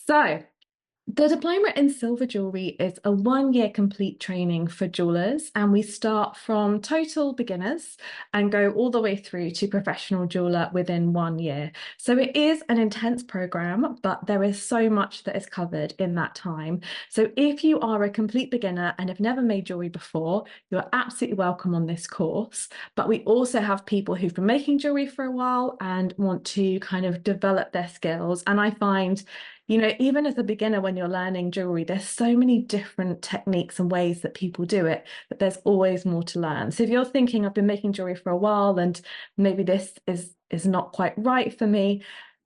So, the diploma in silver jewellery is a 1 year complete training for jewellers, and we start from total beginners and go all the way through to professional jeweller within 1 year. So it is an intense program, but there is so much that is covered in that time. So if you are a complete beginner and have never made jewellery before, you're absolutely welcome on this course. But we also have people who've been making jewellery for a while and want to kind of develop their skills. And I find even as a beginner, when you're learning jewelry, there's so many different techniques and ways that people do it, that there's always more to learn. So if you're thinking, I've been making jewelry for a while and maybe this is not quite right for me,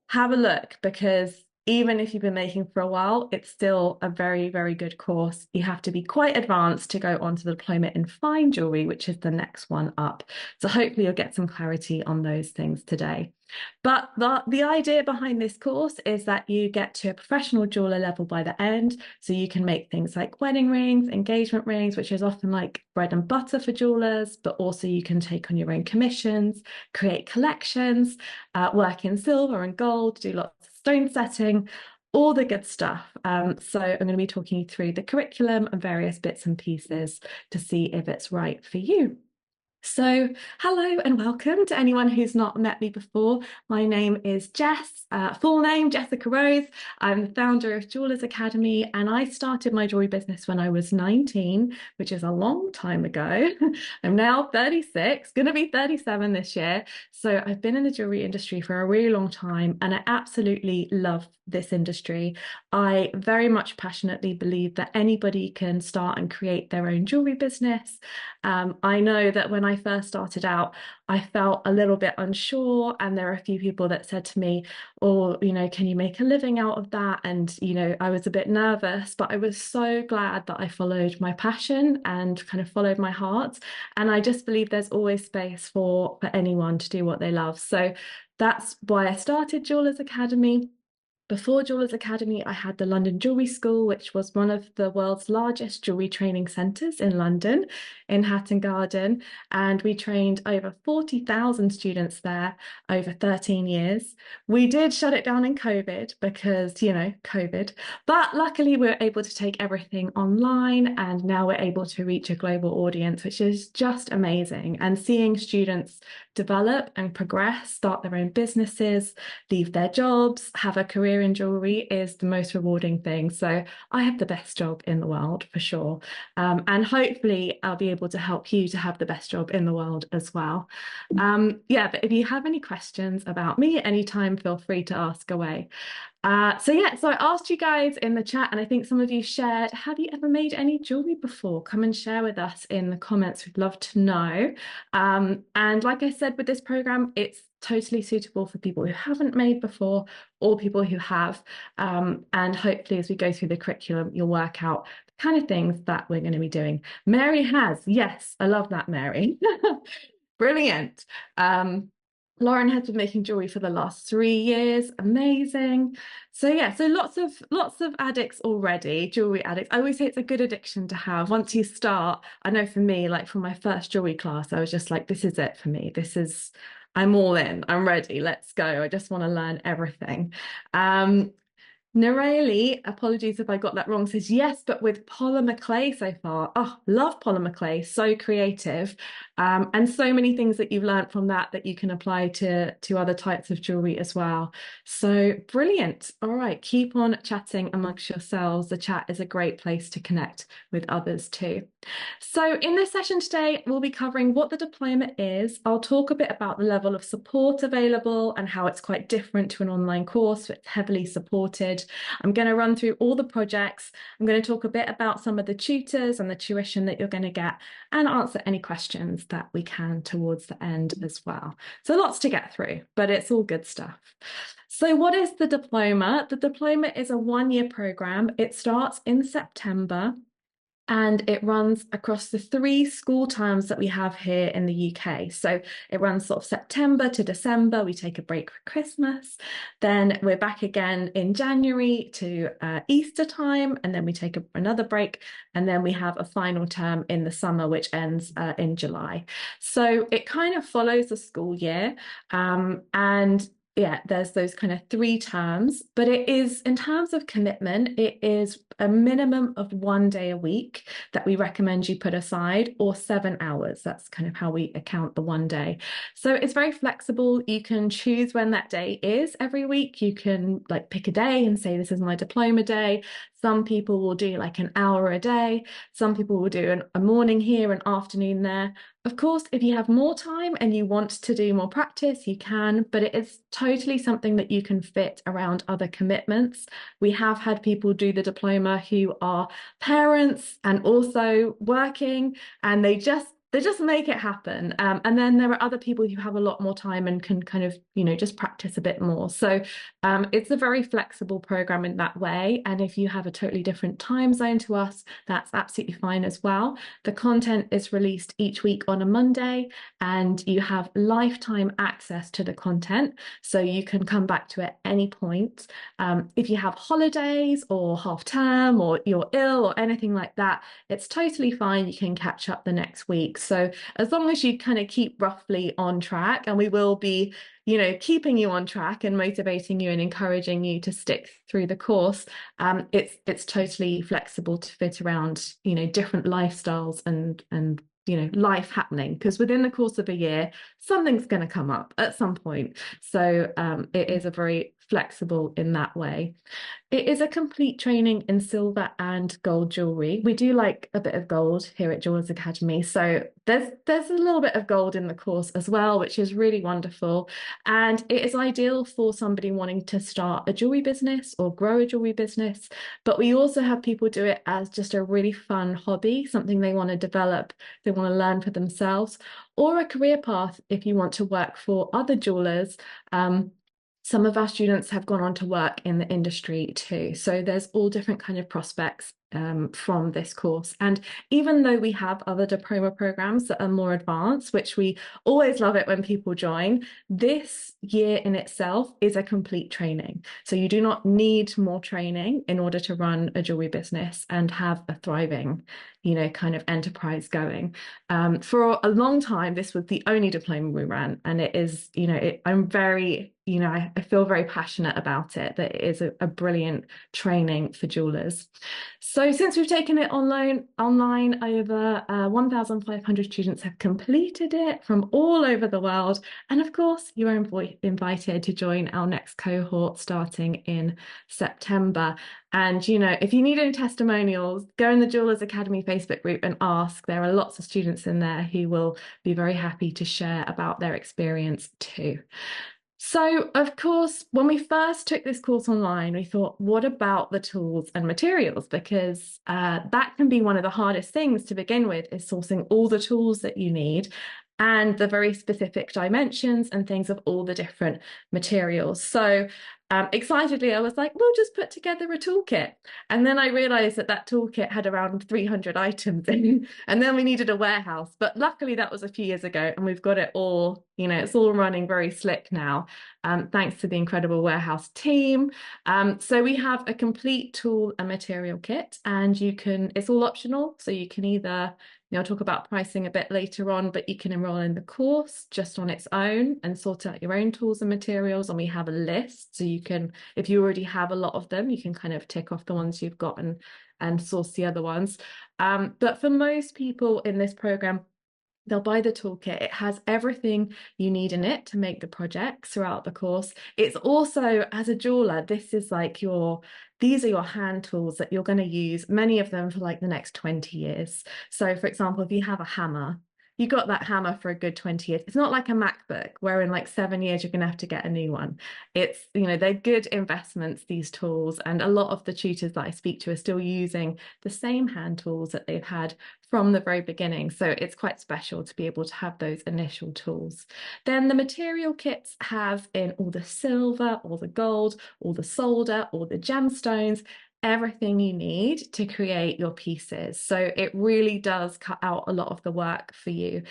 have a look, because even if you've been making for a while, it's still a very, very good course. You have to be quite advanced to go on to the diploma in fine jewelry, which is the next one up. So hopefully you'll get some clarity on those things today. But the idea behind this course is that you get to a professional jeweler level by the end. So you can make things like wedding rings, engagement rings, which is often like bread and butter for jewelers, but also you can take on your own commissions, create collections, work in silver and gold, do lots of stone setting, all the good stuff. So I'm going to be talking you through the curriculum and various bits and pieces to see if it's right for you. So, hello and welcome to anyone who's not met me before. My name is Jess, full name Jessica Rose. I'm the founder of Jewellers Academy, and I started my jewelry business when I was 19, which is a long time ago. I'm now 36, going to be 37 this year. So I've been in the jewelry industry for a really long time, and I absolutely love this industry. I very much passionately believe that anybody can start and create their own jewelry business. I know that when I first started out, I felt a little bit unsure, and there are a few people that said to me, "Oh, can you make a living out of that?" And I was a bit nervous, but I was so glad that I followed my passion and kind of followed my heart. And I just believe there's always space for anyone to do what they love. So that's why I started Jewellers Academy. Before Jewellers Academy, I had the London Jewellery School, which was one of the world's largest jewellery training centres in London, in Hatton Garden. And we trained over 40,000 students there over 13 years. We did shut it down in COVID because, COVID. But luckily, we were able to take everything online, and now we're able to reach a global audience, which is just amazing. And seeing students develop and progress, start their own businesses, leave their jobs, have a career in jewelry is the most rewarding thing. So I have the best job in the world for sure. And hopefully I'll be able to help you to have the best job in the world as well. But if you have any questions about me at any time, feel free to ask away. So I asked you guys in the chat, and I think some of you shared, have you ever made any jewelry before? Come and share with us in the comments. We'd love to know. And like I said, with this program, it's totally suitable for people who haven't made before or people who have. And hopefully as we go through the curriculum, you'll work out the kind of things that we're going to be doing. Mary has. Yes, I love that, Mary. Brilliant. Lauren has been making jewelry for the last 3 years. Amazing. So lots of addicts already, jewelry addicts. I always say it's a good addiction to have. Once you start, I know for me, like from my first jewelry class, I was just like, this is it for me. I'm all in. I'm ready. Let's go. I just want to learn everything. Nareli, apologies if I got that wrong, says yes, but with polymer clay so far. Oh, love polymer clay, so creative. And so many things that you've learned from that you can apply to other types of jewelry as well. So brilliant. All right, keep on chatting amongst yourselves. The chat is a great place to connect with others too. So in this session today, we'll be covering what the diploma is. I'll talk a bit about the level of support available and how it's quite different to an online course. It's heavily supported. I'm going to run through all the projects. I'm going to talk a bit about some of the tutors and the tuition that you're going to get, and answer any questions that we can towards the end as well. So lots to get through, but it's all good stuff. So what is the diploma? The diploma is a 1-year program. It starts in September, and it runs across the 3 school terms that we have here in the UK. So it runs sort of September to December. We take a break for Christmas. Then we're back again in January to Easter time, and then we take another break. And then we have a final term in the summer, which ends in July. So it kind of follows the school year. And Yeah, there's those kind of three terms, but it is in terms of commitment, it is a minimum of 1 day a week that we recommend you put aside, or 7 hours. That's kind of how we account the 1 day. So it's very flexible. You can choose when that day is every week. You can like pick a day and say, this is my diploma day. Some people will do like an hour a day. Some people will do a morning here, an afternoon there. Of course, if you have more time and you want to do more practice, you can, but it is totally something that you can fit around other commitments. We have had people do the diploma who are parents and also working, and they just make it happen. And then there are other people who have a lot more time and can kind of, just practice a bit more. So it's a very flexible program in that way. And if you have a totally different time zone to us, that's absolutely fine as well. The content is released each week on a Monday, and you have lifetime access to the content. So you can come back to it at any point. If you have holidays or half term or you're ill or anything like that, it's totally fine. You can catch up the next week. So as long as you kind of keep roughly on track, and we will be, keeping you on track and motivating you and encouraging you to stick through the course, it's totally flexible to fit around, different lifestyles and life happening, because within the course of a year, something's going to come up at some point. So it is a very flexible in that way. It is a complete training in silver and gold jewelry. We do like a bit of gold here at Jewellers Academy. So there's a little bit of gold in the course as well, which is really wonderful. And it is ideal for somebody wanting to start a jewelry business or grow a jewelry business. But we also have people do it as just a really fun hobby, something they want to develop, they want to learn for themselves, or a career path if you want to work for other jewelers. Some of our students have gone on to work in the industry too. So there's all different kind of prospects from this course. And even though we have other diploma programs that are more advanced, which we always love it when people join, this year in itself is a complete training. So you do not need more training in order to run a jewelry business and have a thriving, kind of enterprise going. For a long time, this was the only diploma we ran, and it is, I'm very, I feel very passionate about it, that it is a brilliant training for jewelers. So since we've taken it online, over 1,500 students have completed it from all over the world. And of course, you are invited to join our next cohort starting in September. And, if you need any testimonials, go in the Jewellers Academy Facebook group and ask. There are lots of students in there who will be very happy to share about their experience too. So, of course, when we first took this course online, we thought, what about the tools and materials? Because that can be one of the hardest things to begin with, is sourcing all the tools that you need and the very specific dimensions and things of all the different materials. So excitedly, I was like, we'll just put together a toolkit. And then I realized that toolkit had around 300 items in, and then we needed a warehouse. But luckily, that was a few years ago, and we've got it all, it's all running very slick now, thanks to the incredible warehouse team. So we have a complete tool and material kit, and it's all optional. So you can either, I'll talk about pricing a bit later on, but you can enroll in the course just on its own and sort out your own tools and materials. And we have a list. So you can, if you already have a lot of them, you can kind of tick off the ones you've got and source the other ones. But for most people in this program, they'll buy the toolkit. It has everything you need in it to make the projects throughout the course. It's also, as a jeweler, these are your hand tools that you're going to use, many of them for like the next 20 years. So for example, if you have a hammer, you got that hammer for a good 20 years. It's not like a MacBook where in like 7 years you're going to have to get a new one. It's, they're good investments, these tools. And a lot of the tutors that I speak to are still using the same hand tools that they've had from the very beginning. So it's quite special to be able to have those initial tools. Then the material kits have in all the silver, all the gold, all the solder, all the gemstones, everything you need to create your pieces. So it really does cut out a lot of the work for you.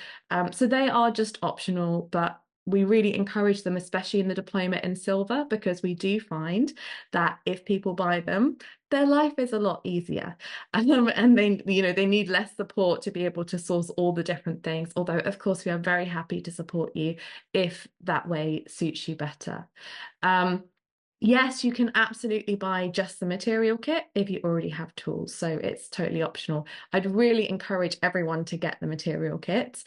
So they are just optional, but we really encourage them, especially in the diploma in silver, because we do find that if people buy them, their life is a lot easier. And they need less support to be able to source all the different things. Although, of course, we are very happy to support you if that way suits you better. Um, Yes, you can absolutely buy just the material kit if you already have tools, so it's totally optional. I'd really encourage everyone to get the material kit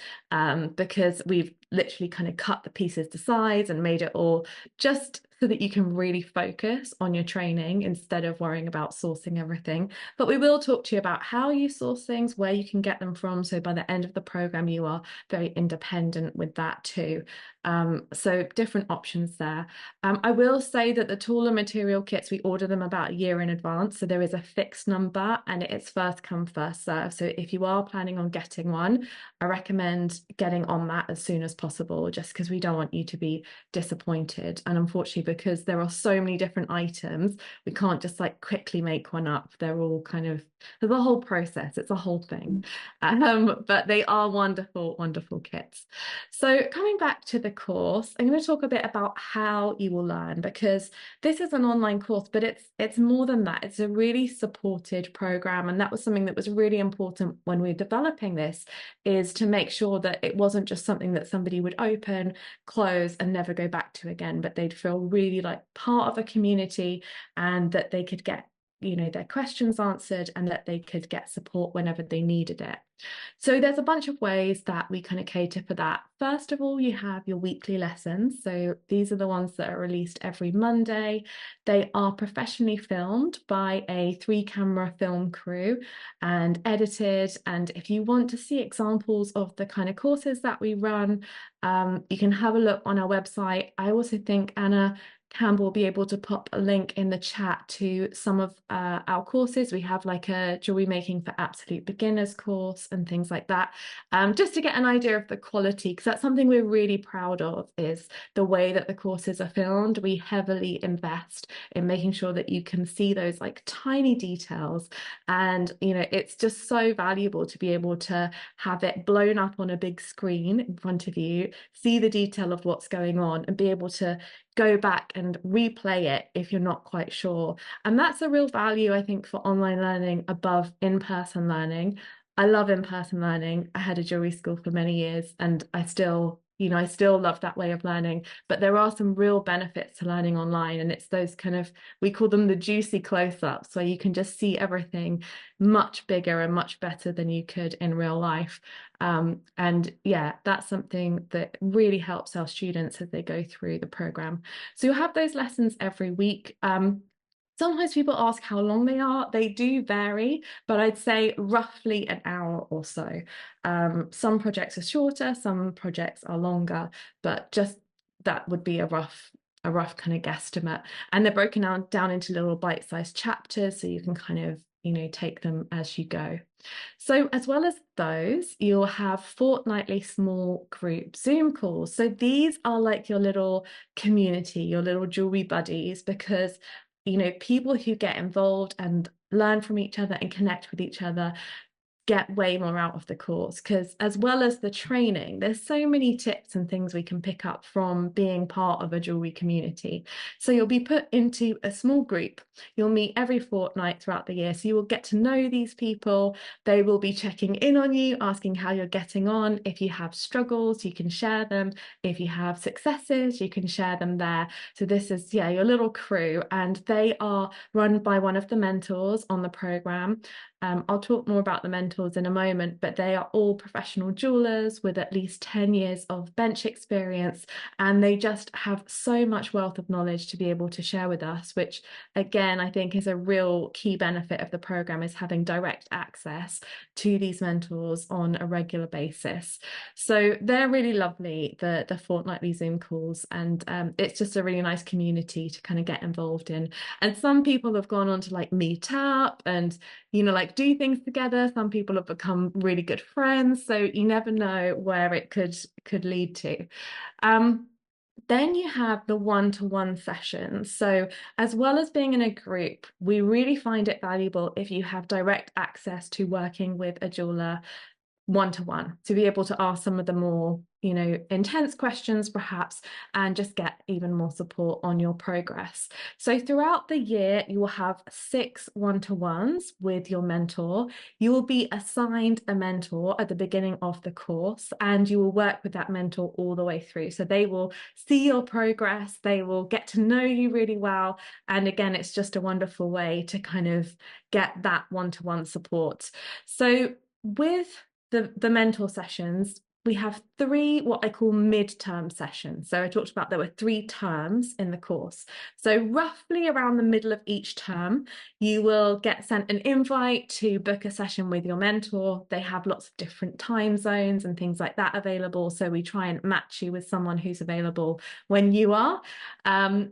because we've literally kind of cut the pieces to size and made it all just so that you can really focus on your training instead of worrying about sourcing everything. But we will talk to you about how you source things, where you can get them from, so by the end of the program you are very independent with that too. So different options there. I will say that the tool and material kits, we order them about a year in advance. So there is a fixed number and it's first come, first serve. So if you are planning on getting one, I recommend getting on that as soon as possible, just because we don't want you to be disappointed. And unfortunately, because there are so many different items, we can't just like quickly make one up. They're all kind of, there's a whole process. It's a whole thing. But they are wonderful, wonderful kits. So coming back to the course, I'm going to talk a bit about how you will learn, because this is an online course, but it's more than that. It's a really supported program, and that was something that was really important when we were developing this, is to make sure that it wasn't just something that somebody would open, close, and never go back to again, but they'd feel really like part of a community and that they could get their questions answered and that they could get support whenever they needed it. So there's a bunch of ways that we kind of cater for that. First of all, you have your weekly lessons. So these are the ones that are released every Monday. They are professionally filmed by a 3-camera film crew and edited. And if you want to see examples of the kind of courses that we run, you can have a look on our website. I also think Anna Campbell will be able to pop a link in the chat to some of our courses. We have like a jewelry making for absolute beginners course and things like that, just to get an idea of the quality, because that's something we're really proud of, is the way that the courses are filmed. We heavily invest in making sure that you can see those like tiny details, and it's just so valuable to be able to have it blown up on a big screen in front of you, see the detail of what's going on, and be able to go back and replay it if you're not quite sure. And that's a real value, I think, for online learning above in-person learning. I love in-person learning. I had a jewelry school for many years and I still love that way of learning, but there are some real benefits to learning online, and it's those kind of, we call them the juicy close-ups, where you can just see everything much bigger and much better than you could in real life. And yeah, that's something that really helps our students as they go through the program. So you'll have those lessons every week. Sometimes people ask how long they are. They do vary, but I'd say roughly an hour or so. Some projects are shorter, some projects are longer, but just that would be a rough kind of guesstimate. And they're broken down into little bite-sized chapters, so you can kind of, take them as you go. So as well as those, you'll have fortnightly small group Zoom calls. So these are like your little community, your little jewelry buddies, because people who get involved and learn from each other and connect with each other get way more out of the course, because as well as the training, there's so many tips and things we can pick up from being part of a jewelry community. So you'll be put into a small group. You'll meet every fortnight throughout the year, so you will get to know these people. They will be checking in on you, asking how you're getting on. If you have struggles, you can share them. If you have successes, you can share them there. So this is your little crew, and they are run by one of the mentors on the program. I'll talk more about the mentors in a moment, but they are all professional jewelers with at least 10 years of bench experience, and they just have so much wealth of knowledge to be able to share with us, which again, I think is a real key benefit of the program, is having direct access to these mentors on a regular basis. So they're really lovely, the fortnightly Zoom calls, and it's just a really nice community to kind of get involved in. And some people have gone on to like meet up and like do things together. Some people have become really good friends, so you never know where it could lead to. Then you have the one-to-one sessions. So as well as being in a group, we really find it valuable if you have direct access to working with a jeweler one-to-one, to be able to ask some of the more, intense questions perhaps, and just get even more support on your progress. So throughout the year, you will have 6 one-to-ones with your mentor. You will be assigned a mentor at the beginning of the course, and you will work with that mentor all the way through. So they will see your progress, they will get to know you really well. And again, it's just a wonderful way to kind of get that one-to-one support. So with the mentor sessions, we have 3 what I call midterm sessions. So I talked about there were 3 terms in the course. So roughly around the middle of each term, you will get sent an invite to book a session with your mentor. They have lots of different time zones and things like that available. So we try and match you with someone who's available when you are. And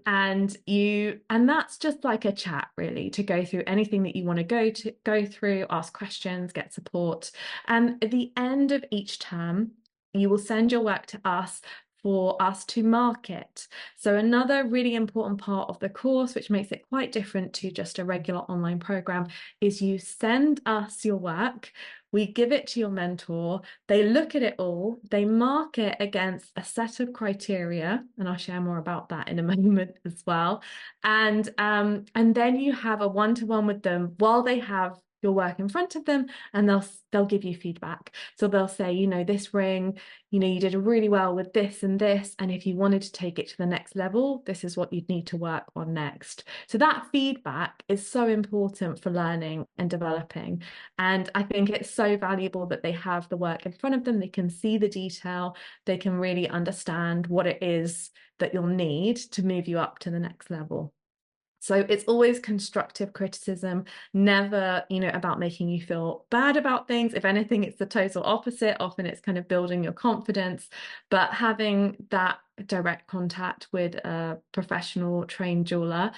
that's just like a chat really, to go through anything that you want to go through, ask questions, get support. And at the end of each term, you will send your work to us for us to mark it. So another really important part of the course, which makes it quite different to just a regular online program, is you send us your work, we give it to your mentor, they look at it all, they mark it against a set of criteria, and I'll share more about that in a moment as well. And then you have a one-to-one with them while they have your work in front of them, and they'll give you feedback. So they'll say, this ring, you did really well with this and this, and if you wanted to take it to the next level, this is what you'd need to work on next. So that feedback is so important for learning and developing, and I think it's so valuable that they have the work in front of them. They can see the detail, they can really understand what it is that you'll need to move you up to the next level. So it's always constructive criticism, never, about making you feel bad about things. If anything, it's the total opposite. Often it's kind of building your confidence, but having that direct contact with a professional trained jeweler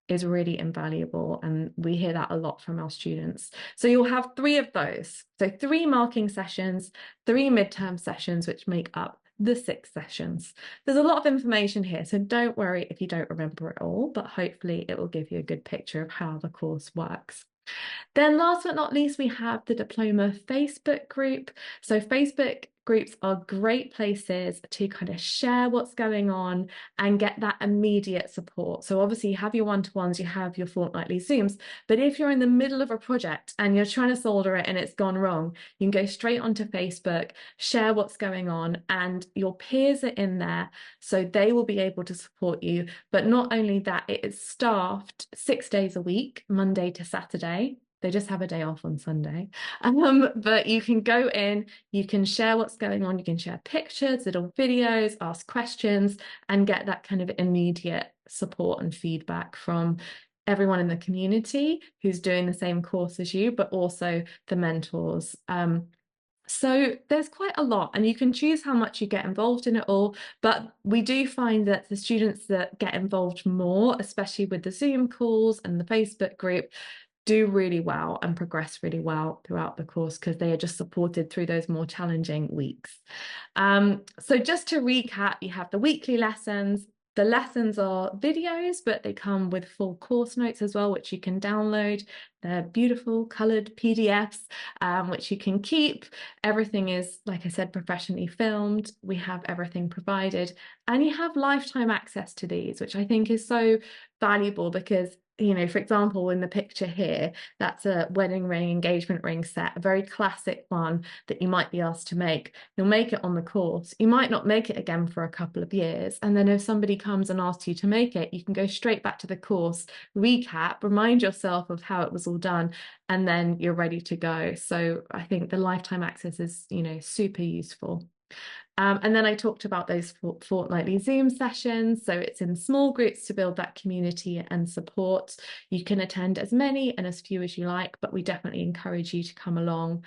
is really invaluable. And we hear that a lot from our students. So you'll have 3 of those. So 3 marking sessions, 3 midterm sessions, which make up the 6 sessions. There's a lot of information here, so don't worry if you don't remember it all, but hopefully it will give you a good picture of how the course works. Then last but not least, we have the Diploma Facebook group. So Facebook groups are great places to kind of share what's going on and get that immediate support. So obviously you have your one-to-ones, you have your fortnightly Zooms, but if you're in the middle of a project and you're trying to solder it and it's gone wrong, you can go straight onto Facebook, share what's going on, and your peers are in there, so they will be able to support you. But not only that, it is staffed 6 days a week, Monday to Saturday. They just have a day off on Sunday. But you can go in, you can share what's going on, you can share pictures, little videos, ask questions, and get that kind of immediate support and feedback from everyone in the community who's doing the same course as you, but also the mentors. So there's quite a lot, and you can choose how much you get involved in it all, but we do find that the students that get involved more, especially with the Zoom calls and the Facebook group, do really well and progress really well throughout the course because they are just supported through those more challenging weeks. So just to recap, you have the weekly lessons. The lessons are videos, but they come with full course notes as well, which you can download. They're beautiful coloured PDFs, which you can keep. Everything is, like I said, professionally filmed. We have everything provided, and you have lifetime access to these, which I think is so valuable because, for example, in the picture here, that's a wedding ring, engagement ring set, a very classic one that you might be asked to make. You'll make it on the course. You might not make it again for a couple of years. And then if somebody comes and asks you to make it, you can go straight back to the course, recap, remind yourself of how it was all done, and then you're ready to go. So I think the lifetime access is, super useful. And then I talked about those fortnightly Zoom sessions. So it's in small groups to build that community and support. You can attend as many and as few as you like, but we definitely encourage you to come along.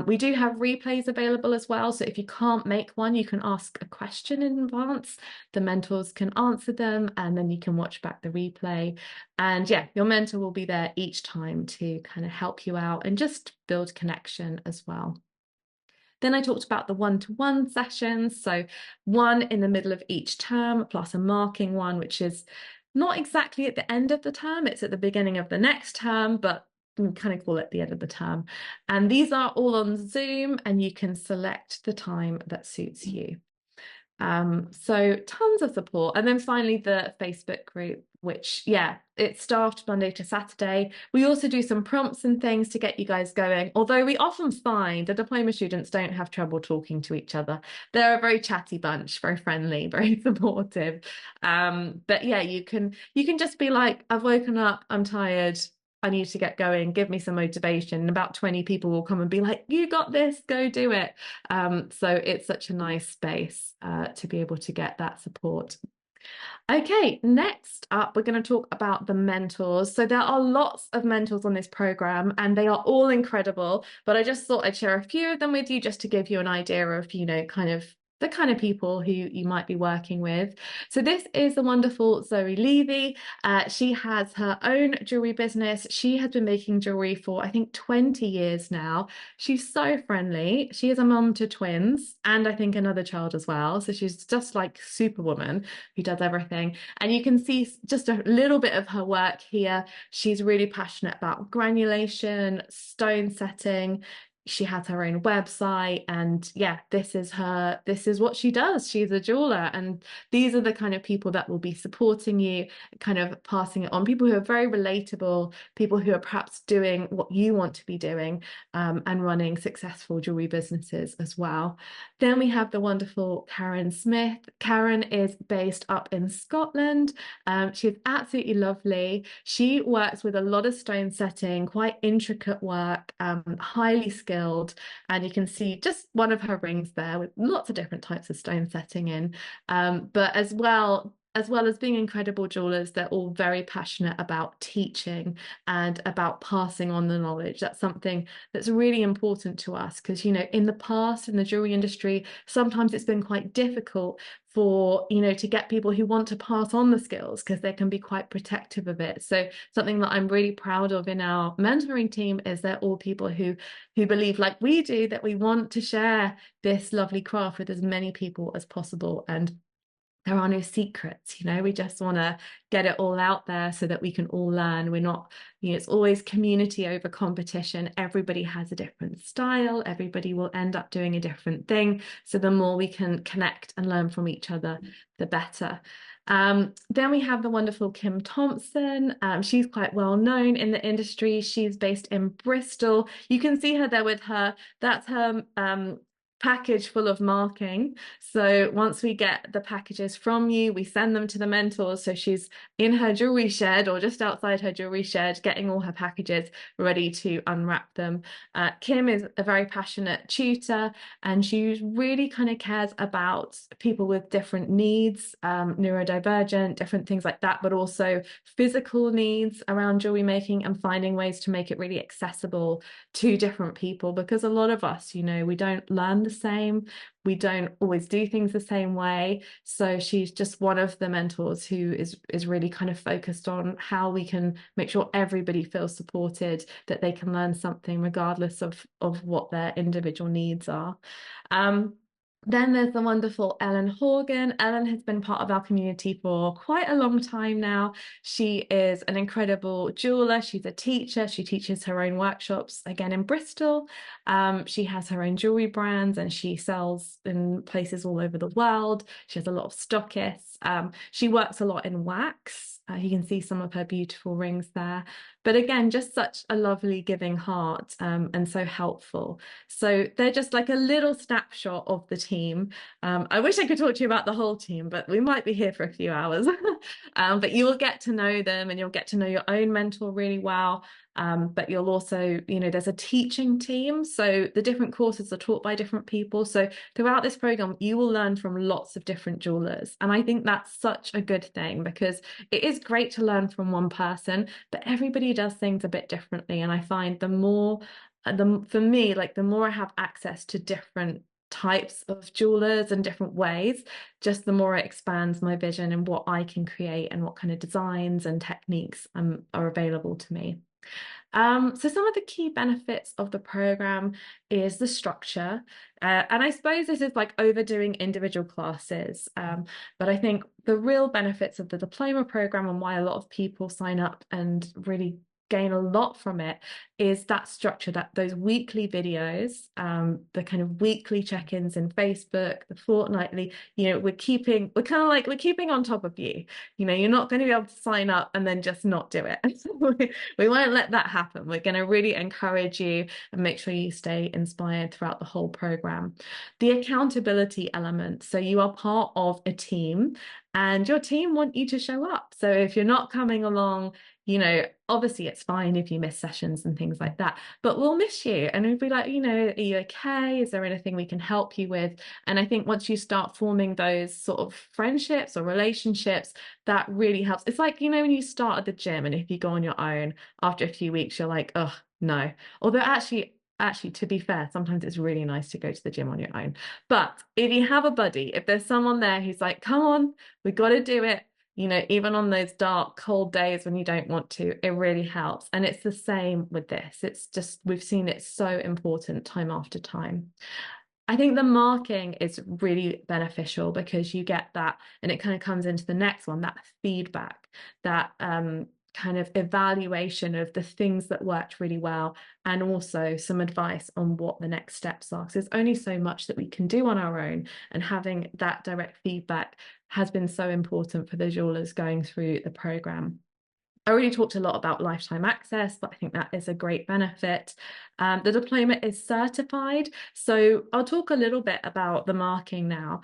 We do have replays available as well. So if you can't make one, you can ask a question in advance. The mentors can answer them, and then you can watch back the replay. And yeah, your mentor will be there each time to kind of help you out and just build connection as well. Then I talked about the one-to-one sessions. So one in the middle of each term, plus a marking one, which is not exactly at the end of the term, it's at the beginning of the next term, but we kind of call it the end of the term. And these are all on Zoom, and you can select the time that suits you. So tons of support. And then finally, the Facebook group, which, yeah, it's staffed Monday to Saturday. We also do some prompts and things to get you guys going, although we often find the diploma students don't have trouble talking to each other. They're a very chatty bunch, very friendly, very supportive. But yeah, you can just be like, I've woken up, I'm tired, I need to get going, give me some motivation. And about 20 people will come and be like, you got this, go do it. So it's such a nice space to be able to get that support. Okay, next up, we're going to talk about the mentors. So there are lots of mentors on this program, and they are all incredible, but I just thought I'd share a few of them with you just to give you an idea of, kind of the kind of people who you might be working with. So this is the wonderful Zoe Levy. She has her own jewelry business. She has been making jewelry for, I think, 20 years now. She's so friendly. She is a mum to twins and I think another child as well. So she's just like Superwoman who does everything. And you can see just a little bit of her work here. She's really passionate about granulation, stone setting. She has her own website, and yeah, this is what she does. She's a jeweler, and these are the kind of people that will be supporting you, kind of passing it on. People who are very relatable, people who are perhaps doing what you want to be doing, and running successful jewelry businesses as well. Then we have the wonderful Karen Smith. Karen is based up in Scotland. She's absolutely lovely. She works with a lot of stone setting, quite intricate work, highly skilled. And you can see just one of her rings there with lots of different types of stone setting in. But as well as being incredible jewelers, they're all very passionate about teaching and about passing on the knowledge. That's something that's really important to us because, in the past in the jewelry industry, sometimes it's been quite difficult for, to get people who want to pass on the skills because they can be quite protective of it. So something that I'm really proud of in our mentoring team is they're all people who believe like we do, that we want to share this lovely craft with as many people as possible. And there are no secrets, we just want to get it all out there so that we can all learn. We're not, it's always community over competition. Everybody has a different style. Everybody will end up doing a different thing. So the more we can connect and learn from each other, the better. Then we have the wonderful Kim Thompson. She's quite well known in the industry. She's based in Bristol. You can see her there with her. That's her package full of marking. So once we get the packages from you, we send them to the mentors. So she's in her jewelry shed or just outside her jewelry shed, getting all her packages ready to unwrap them. Kim is a very passionate tutor, and she really kind of cares about people with different needs, neurodivergent, different things like that, but also physical needs around jewelry making and finding ways to make it really accessible to different people, because a lot of us, we don't learn the same. We don't always do things the same way. So she's just one of the mentors who is really kind of focused on how we can make sure everybody feels supported, that they can learn something regardless of what their individual needs are. Then there's the wonderful Ellen Horgan. Ellen has been part of our community for quite a long time now. She is an incredible jeweler. She's a teacher. She teaches her own workshops, again, in Bristol. She has her own jewelry brands and she sells in places all over the world. She has a lot of stockists. She works a lot in wax. You can see some of her beautiful rings there. But again, just such a lovely giving heart, and so helpful. So they're just like a little snapshot of the team. I wish I could talk to you about the whole team, but we might be here for a few hours. But you will get to know them and you'll get to know your own mentor really well. But you'll also, there's a teaching team. So the different courses are taught by different people. So throughout this program, you will learn from lots of different jewelers. And I think that's such a good thing, because it is great to learn from one person, but everybody does things a bit differently. And I find for me, like the more I have access to different types of jewelers and different ways, just the more it expands my vision and what I can create and what kind of designs and techniques are available to me. So some of the key benefits of the program is the structure. And I suppose this is like overdoing individual classes. But I think the real benefits of the diploma program and why a lot of people sign up and really gain a lot from it is that structure, that those weekly videos, the kind of weekly check-ins in Facebook, the fortnightly, we're keeping on top of you. You're not going to be able to sign up and then just not do it. We won't let that happen. We're going to really encourage you and make sure you stay inspired throughout the whole program. The accountability element. So you are part of a team and your team want you to show up. So if you're not coming along, obviously it's fine if you miss sessions and things like that, but we'll miss you. And we'll be like, are you okay? Is there anything we can help you with? And I think once you start forming those sort of friendships or relationships, that really helps. It's like, when you start at the gym and if you go on your own, after a few weeks, you're like, oh, no. Although actually, to be fair, sometimes it's really nice to go to the gym on your own. But if you have a buddy, if there's someone there who's like, come on, we got to do it, even on those dark, cold days when you don't want to, it really helps. And it's the same with this. It's just, we've seen it so important time after time. I think the marking is really beneficial because you get that, and it kind of comes into the next one, that feedback, that kind of evaluation of the things that worked really well, and also some advice on what the next steps are. So there's only so much that we can do on our own, and having that direct feedback has been so important for the jewelers going through the program. I already talked a lot about lifetime access, but I think that is a great benefit. The diploma is certified. So I'll talk a little bit about the marking now.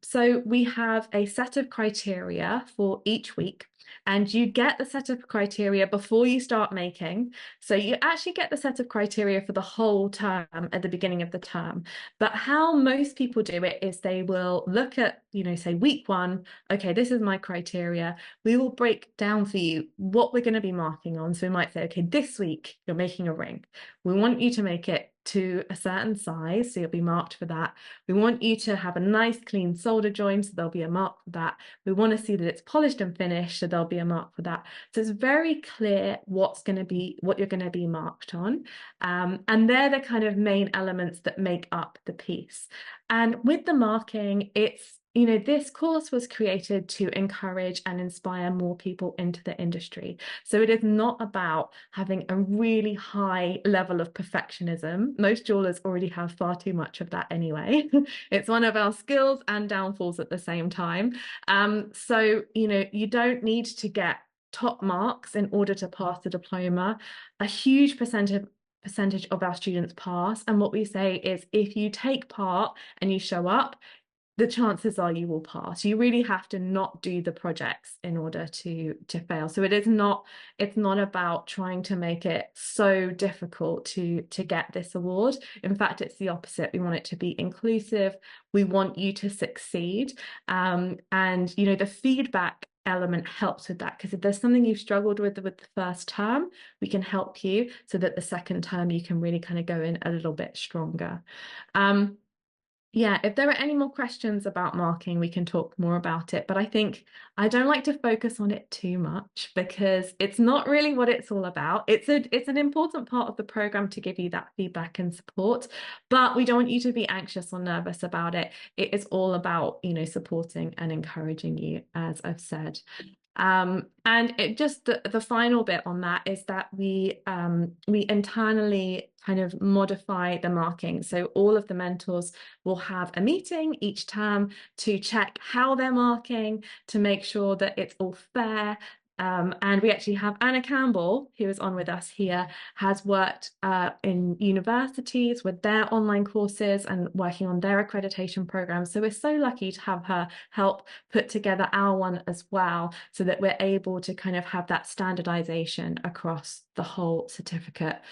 So we have a set of criteria for each week, and you get the set of criteria before you start making. So you actually get the set of criteria for the whole term at the beginning of the term. But how most people do it is they will look at, say week 1, okay, this is my criteria. We will break down for you what we're going to be marking on. So we might say, okay, this week you're making a ring. We want you to make it to a certain size, so you'll be marked for that. We want you to have a nice clean solder joint, so there'll be a mark for that. We want to see that it's polished and finished, so there'll be a mark for that. So it's very clear what you're going to be marked on. And they're the kind of main elements that make up the piece. And with the marking, it's this course was created to encourage and inspire more people into the industry. So it is not about having a really high level of perfectionism. Most jewelers already have far too much of that anyway. It's one of our skills and downfalls at the same time. So, you don't need to get top marks in order to pass the diploma. A huge percentage of our students pass. And what we say is if you take part and you show up, the chances are you will pass. You really have to not do the projects in order to fail. So it's not about trying to make it so difficult to get this award. In fact, it's the opposite. We want it to be inclusive. We want you to succeed. And the feedback element helps with that, because if there's something you've struggled with the first term, we can help you so that the second term you can really kind of go in a little bit stronger. Yeah, if there are any more questions about marking, we can talk more about it. But I think I don't like to focus on it too much because it's not really what it's all about. It's an important part of the program to give you that feedback and support, but we don't want you to be anxious or nervous about it. It is all about, supporting and encouraging you, as I've said. And it just the final bit on that is that we internally kind of modify the marking. So all of the mentors will have a meeting each term to check how they're marking, to make sure that it's all fair. And we actually have Anna Campbell, who is on with us here, has worked in universities with their online courses and working on their accreditation programs. So we're so lucky to have her help put together our one as well, so that we're able to kind of have that standardization across the whole certificate.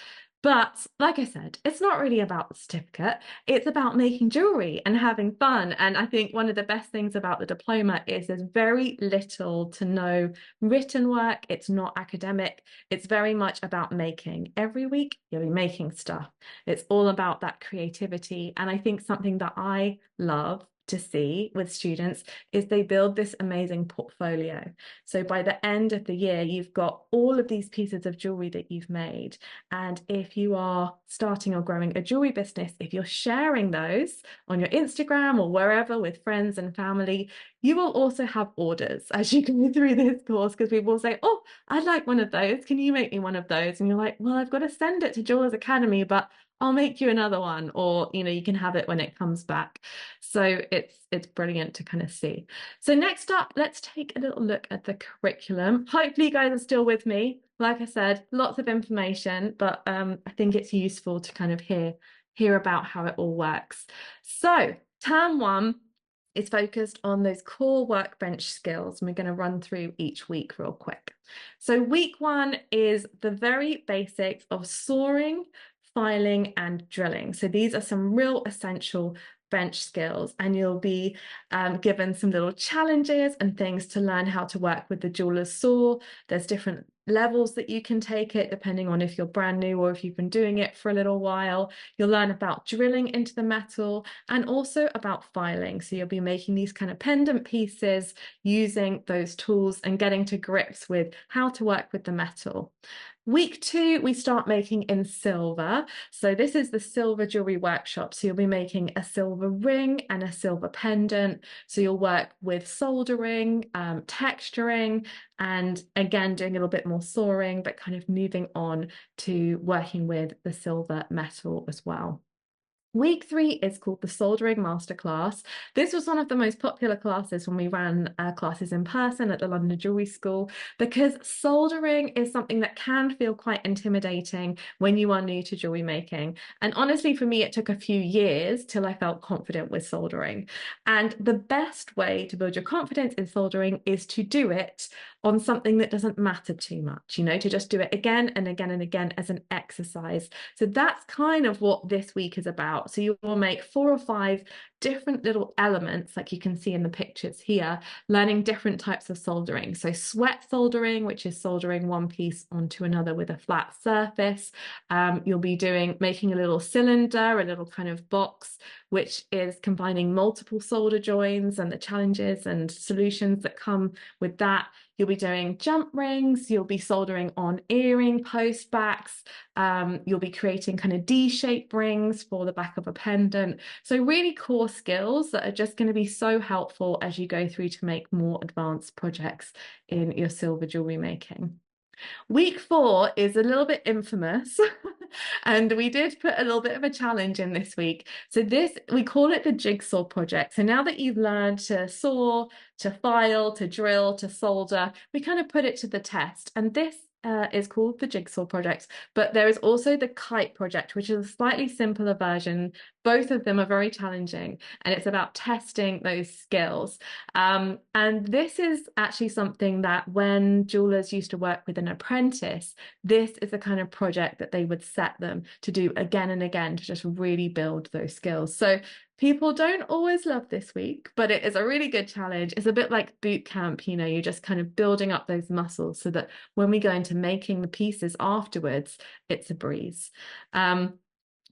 But like I said, it's not really about the certificate. It's about making jewelry and having fun. And I think one of the best things about the diploma is there's very little to no written work. It's not academic. It's very much about making. Every week, you'll be making stuff. It's all about that creativity. And I think something that I love to see with students is they build this amazing portfolio. So by the end of the year, you've got all of these pieces of jewelry that you've made. And if you are starting or growing a jewelry business, if you're sharing those on your Instagram or wherever with friends and family, You will also have orders as you go through this course because people will say, oh, I'd like one of those. Can you make me one of those? And you're like, well, I've got to send it to Jewelers Academy, but I'll make you another one. Or, you can have it when it comes back. So it's brilliant to kind of see. So next up, let's take a little look at the curriculum. Hopefully you guys are still with me. Like I said, lots of information, but I think it's useful to kind of hear about how it all works. So term 1 is focused on those core workbench skills, and we're going to run through each week real quick. So week 1 is the very basics of sawing, filing, and drilling. So these are some real essential bench skills, and you'll be given some little challenges and things to learn how to work with the jeweler's saw. There's different levels that you can take it depending on if you're brand new or if you've been doing it for a little while. You'll learn about drilling into the metal and also about filing. So you'll be making these kind of pendant pieces using those tools and getting to grips with how to work with the metal. Week 2, we start making in silver. So this is the silver jewelry workshop. So you'll be making a silver ring and a silver pendant. So you'll work with soldering, texturing, and again, doing a little bit more sawing, but kind of moving on to working with the silver metal as well. Week 3 is called the Soldering Masterclass. This was one of the most popular classes when we ran classes in person at the London Jewellery School, because soldering is something that can feel quite intimidating when you are new to jewellery making. And honestly, for me, it took a few years till I felt confident with soldering. And the best way to build your confidence in soldering is to do it on something that doesn't matter too much, to just do it again and again and again as an exercise. So that's kind of what this week is about. So you will make 4 or 5 different little elements, like you can see in the pictures here, learning different types of soldering. So sweat soldering, which is soldering one piece onto another with a flat surface. You'll be making a little cylinder, a little kind of box, which is combining multiple solder joins and the challenges and solutions that come with that. You'll be doing jump rings, you'll be soldering on earring post backs, you'll be creating kind of D-shaped rings for the back of a pendant. So really core skills that are just going to be so helpful as you go through to make more advanced projects in your silver jewelry making. Week 4 is a little bit infamous and we did put a little bit of a challenge in this week. So we call it the jigsaw project. So now that you've learned to saw, to file, to drill, to solder, we kind of put it to the test. And this is called the Jigsaw Project, but there is also the Kite Project, which is a slightly simpler version. Both of them are very challenging, and it's about testing those skills. And this is actually something that when jewelers used to work with an apprentice, this is the kind of project that they would set them to do again and again to just really build those skills. So people don't always love this week, but it is a really good challenge. It's a bit like boot camp, you're just kind of building up those muscles so that when we go into making the pieces afterwards, it's a breeze.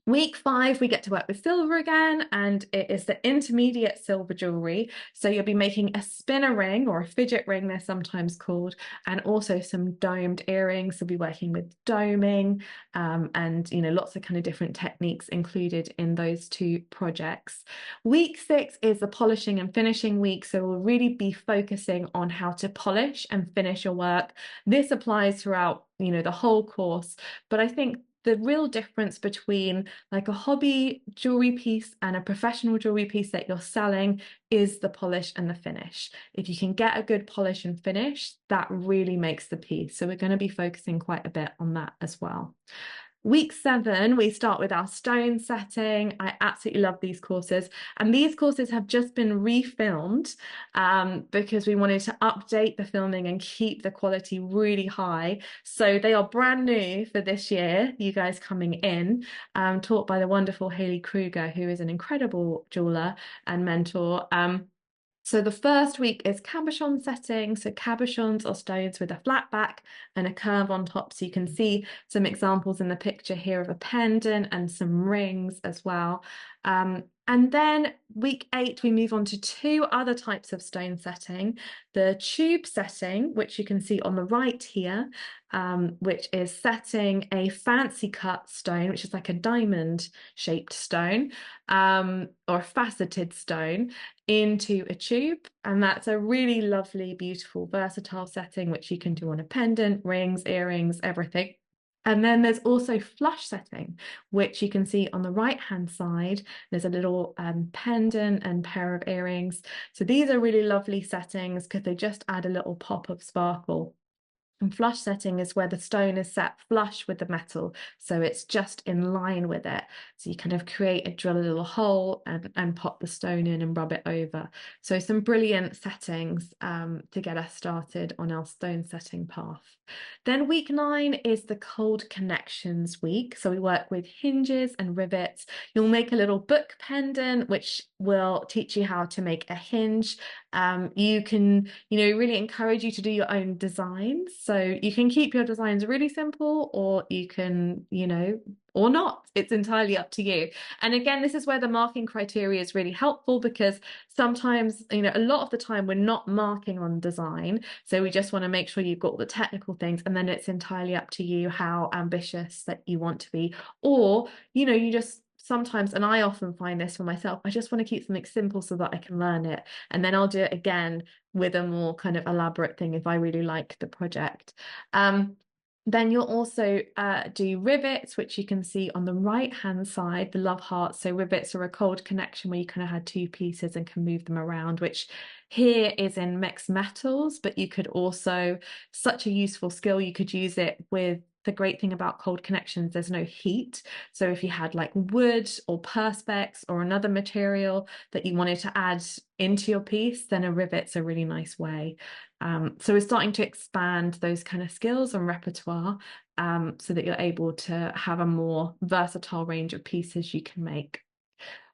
Week 5, we get to work with silver again, and it is the intermediate silver jewelry. So you'll be making a spinner ring, or a fidget ring, they're sometimes called, and also some domed earrings. So we'll be working with doming, and lots of kind of different techniques included in those 2 projects. Week 6 is the polishing and finishing week. So we'll really be focusing on how to polish and finish your work. This applies throughout, the whole course, but I think the real difference between like a hobby jewelry piece and a professional jewelry piece that you're selling is the polish and the finish. If you can get a good polish and finish, that really makes the piece. So we're going to be focusing quite a bit on that as well. Week 7, we start with our stone setting. I absolutely love these courses. And these courses have just been refilmed because we wanted to update the filming and keep the quality really high. So they are brand new for this year, you guys coming in, taught by the wonderful Hayley Kruger, who is an incredible jeweler and mentor. So the first week is cabochon setting. So cabochons are stones with a flat back and a curve on top. So you can see some examples in the picture here of a pendant and some rings as well. And then week 8, we move on to 2 other types of stone setting. The tube setting, which you can see on the right here, which is setting a fancy cut stone, which is like a diamond shaped stone, or a faceted stone, into a tube. And that's a really lovely, beautiful, versatile setting, which you can do on a pendant, rings, earrings, everything. And then there's also flush setting, which you can see on the right-hand side. There's a little pendant and pair of earrings. So these are really lovely settings because they just add a little pop of sparkle. And flush setting is where the stone is set flush with the metal, so it's just in line with it. So you kind of drill a little hole and pop the stone in and rub it over. So some brilliant settings to get us started on our stone setting path. Then week 9 is the cold connections week. So we work with hinges and rivets. You'll make a little book pendant, which will teach you how to make a hinge. You can, really encourage you to do your own designs. So you can keep your designs really simple, or you can, or not. It's entirely up to you. And again, this is where the marking criteria is really helpful, because sometimes, a lot of the time we're not marking on design. So we just want to make sure you've got all the technical things, and then it's entirely up to you how ambitious that you want to be. Or, you just sometimes, and I often find this for myself, I just want to keep something simple so that I can learn it. And then I'll do it again with a more kind of elaborate thing if I really like the project. Then you'll also do rivets, which you can see on the right-hand side, the love hearts. So rivets are a cold connection where you kind of had 2 pieces and can move them around, which here is in mixed metals, but you could also, such a useful skill, you could use it with, the great thing about cold connections, there's no heat. So if you had like wood or perspex or another material that you wanted to add into your piece, then a rivet's a really nice way. So we're starting to expand those kind of skills and repertoire, so that you're able to have a more versatile range of pieces you can make.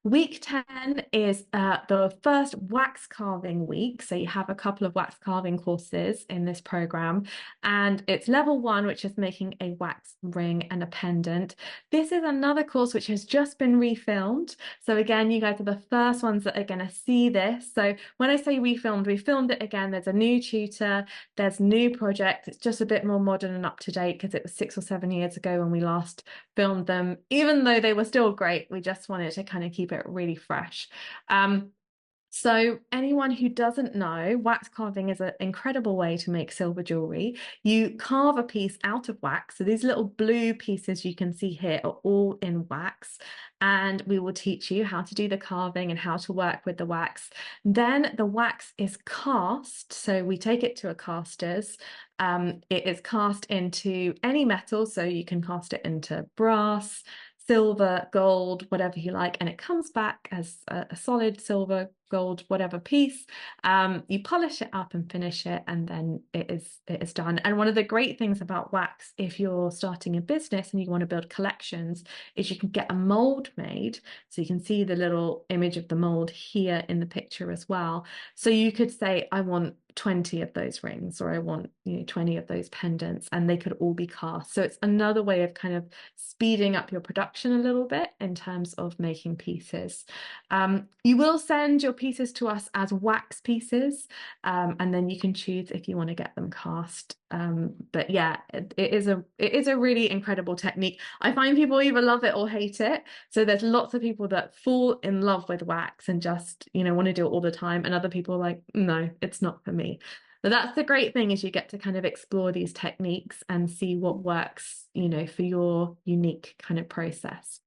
Week 10 is the first wax carving week. So you have a couple of wax carving courses in this program, and it's level 1, which is making a wax ring and a pendant. This is another course which has just been refilmed. So again, you guys are the first ones that are going to see this. So when I say refilmed, we filmed it again. There's a new tutor, there's new project. It's just a bit more modern and up to date because it was 6 or 7 years ago when we last filmed them. Even though they were still great, we just wanted to kind of keep it really fresh. So anyone who doesn't know, wax carving is an incredible way to make silver jewelry. You carve a piece out of wax. So these little blue pieces you can see here are all in wax, and we will teach you how to do the carving and how to work with the wax. Then the wax is cast. So we take it to a caster's. It is cast into any metal. So you can cast it into brass, silver, gold, whatever you like, and it comes back as a solid silver, gold, whatever piece. You polish it up and finish it, and then it is done. And one of the great things about wax, if you're starting a business and you want to build collections, is you can get a mold made. So you can see the little image of the mold here in the picture as well. So you could say, I want 20 of those rings, or I want 20 of those pendants, and they could all be cast. So it's another way of kind of speeding up your production a little bit in terms of making pieces. You will send your pieces to us as wax pieces, and then you can choose if you want to get them cast. But yeah, it is a really incredible technique. I find people either love it or hate it. So there's lots of people that fall in love with wax and just want to do it all the time, and other people are like, no, it's not for me. But that's the great thing, is you get to kind of explore these techniques and see what works for your unique kind of process.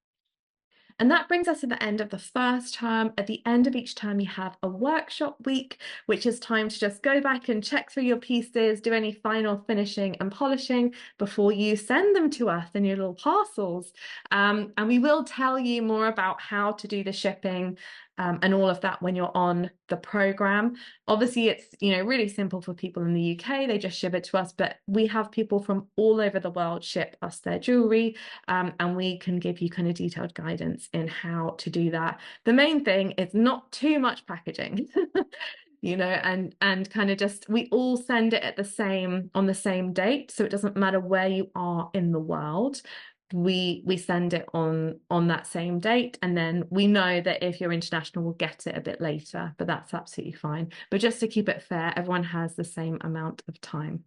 And that brings us to the end of the first term. At the end of each term, you have a workshop week, which is time to just go back and check through your pieces, do any final finishing and polishing before you send them to us in your little parcels. And we will tell you more about how to do the shipping and all of that when you're on the program. Obviously, it's really simple for people in the UK. They just ship it to us, but we have people from all over the world ship us their jewelry, and we can give you kind of detailed guidance in how to do that. The main thing is not too much packaging. And kind of just, we all send it on the same date, so it doesn't matter where you are in the world. we send it on that same date, and then we know that if you're international, we'll get it a bit later, but that's absolutely fine. But just to keep it fair, everyone has the same amount of time.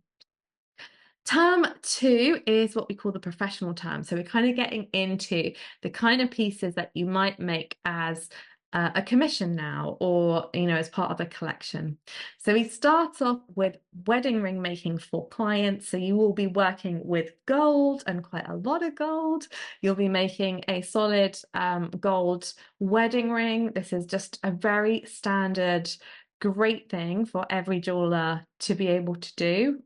Term two is what we call the professional term. So we're kind of getting into the kind of pieces that you might make as a commission now, or as part of a collection. So we start off with wedding ring making for clients. So you will be working with gold, and quite a lot of gold. You'll be making a solid gold wedding ring. This is just a very standard, great thing for every jeweler to be able to do.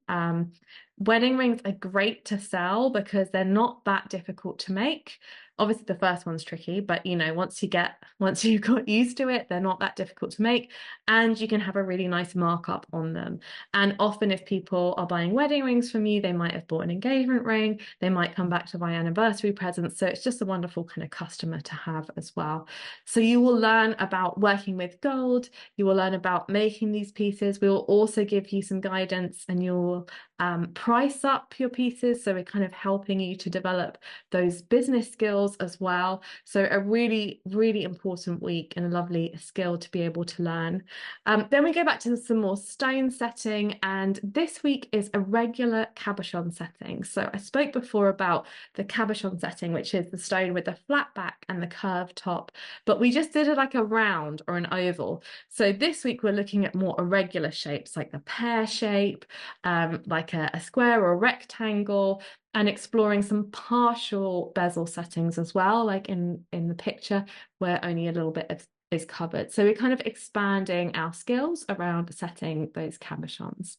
Wedding rings are great to sell because they're not that difficult to make. Obviously, the first one's tricky, but once you've got used to it, they're not that difficult to make, and you can have a really nice markup on them. And often, if people are buying wedding rings from you, they might have bought an engagement ring, they might come back to buy anniversary presents. So it's just a wonderful kind of customer to have as well. So you will learn about working with gold, you will learn about making these pieces. We will also give you some guidance, and you'll price up your pieces. So we're kind of helping you to develop those business skills as well. So a really, really important week and a lovely skill to be able to learn. Then we go back to some more stone setting, and this week is a regular cabochon setting. So I spoke before about the cabochon setting, which is the stone with the flat back and the curved top, but we just did it like a round or an oval. So this week we're looking at more irregular shapes, like the pear shape, like a square or a rectangle, and exploring some partial bezel settings as well, like in the picture where only a little bit is covered. So we're kind of expanding our skills around setting those cabochons.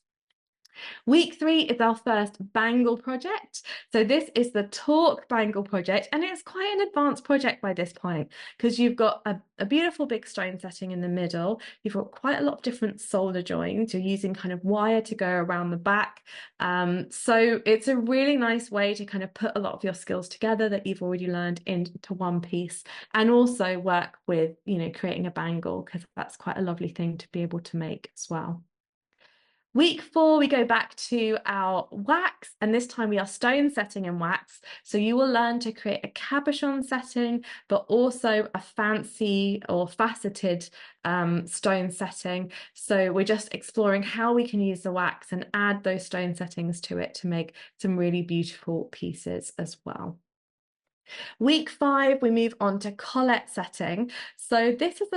Week 3 is our first bangle project. So this is the Talk Bangle project, and it's quite an advanced project by this point because you've got a beautiful big stone setting in the middle. You've got quite a lot of different solder joins. You're using kind of wire to go around the back. So it's a really nice way to kind of put a lot of your skills together that you've already learned into one piece, and also work with, creating a bangle, because that's quite a lovely thing to be able to make as well. Week 4, we go back to our wax, and this time we are stone setting in wax. So you will learn to create a cabochon setting, but also a fancy or faceted stone setting. So we're just exploring how we can use the wax and add those stone settings to it to make some really beautiful pieces as well. Week 5, we move on to collet setting. So this is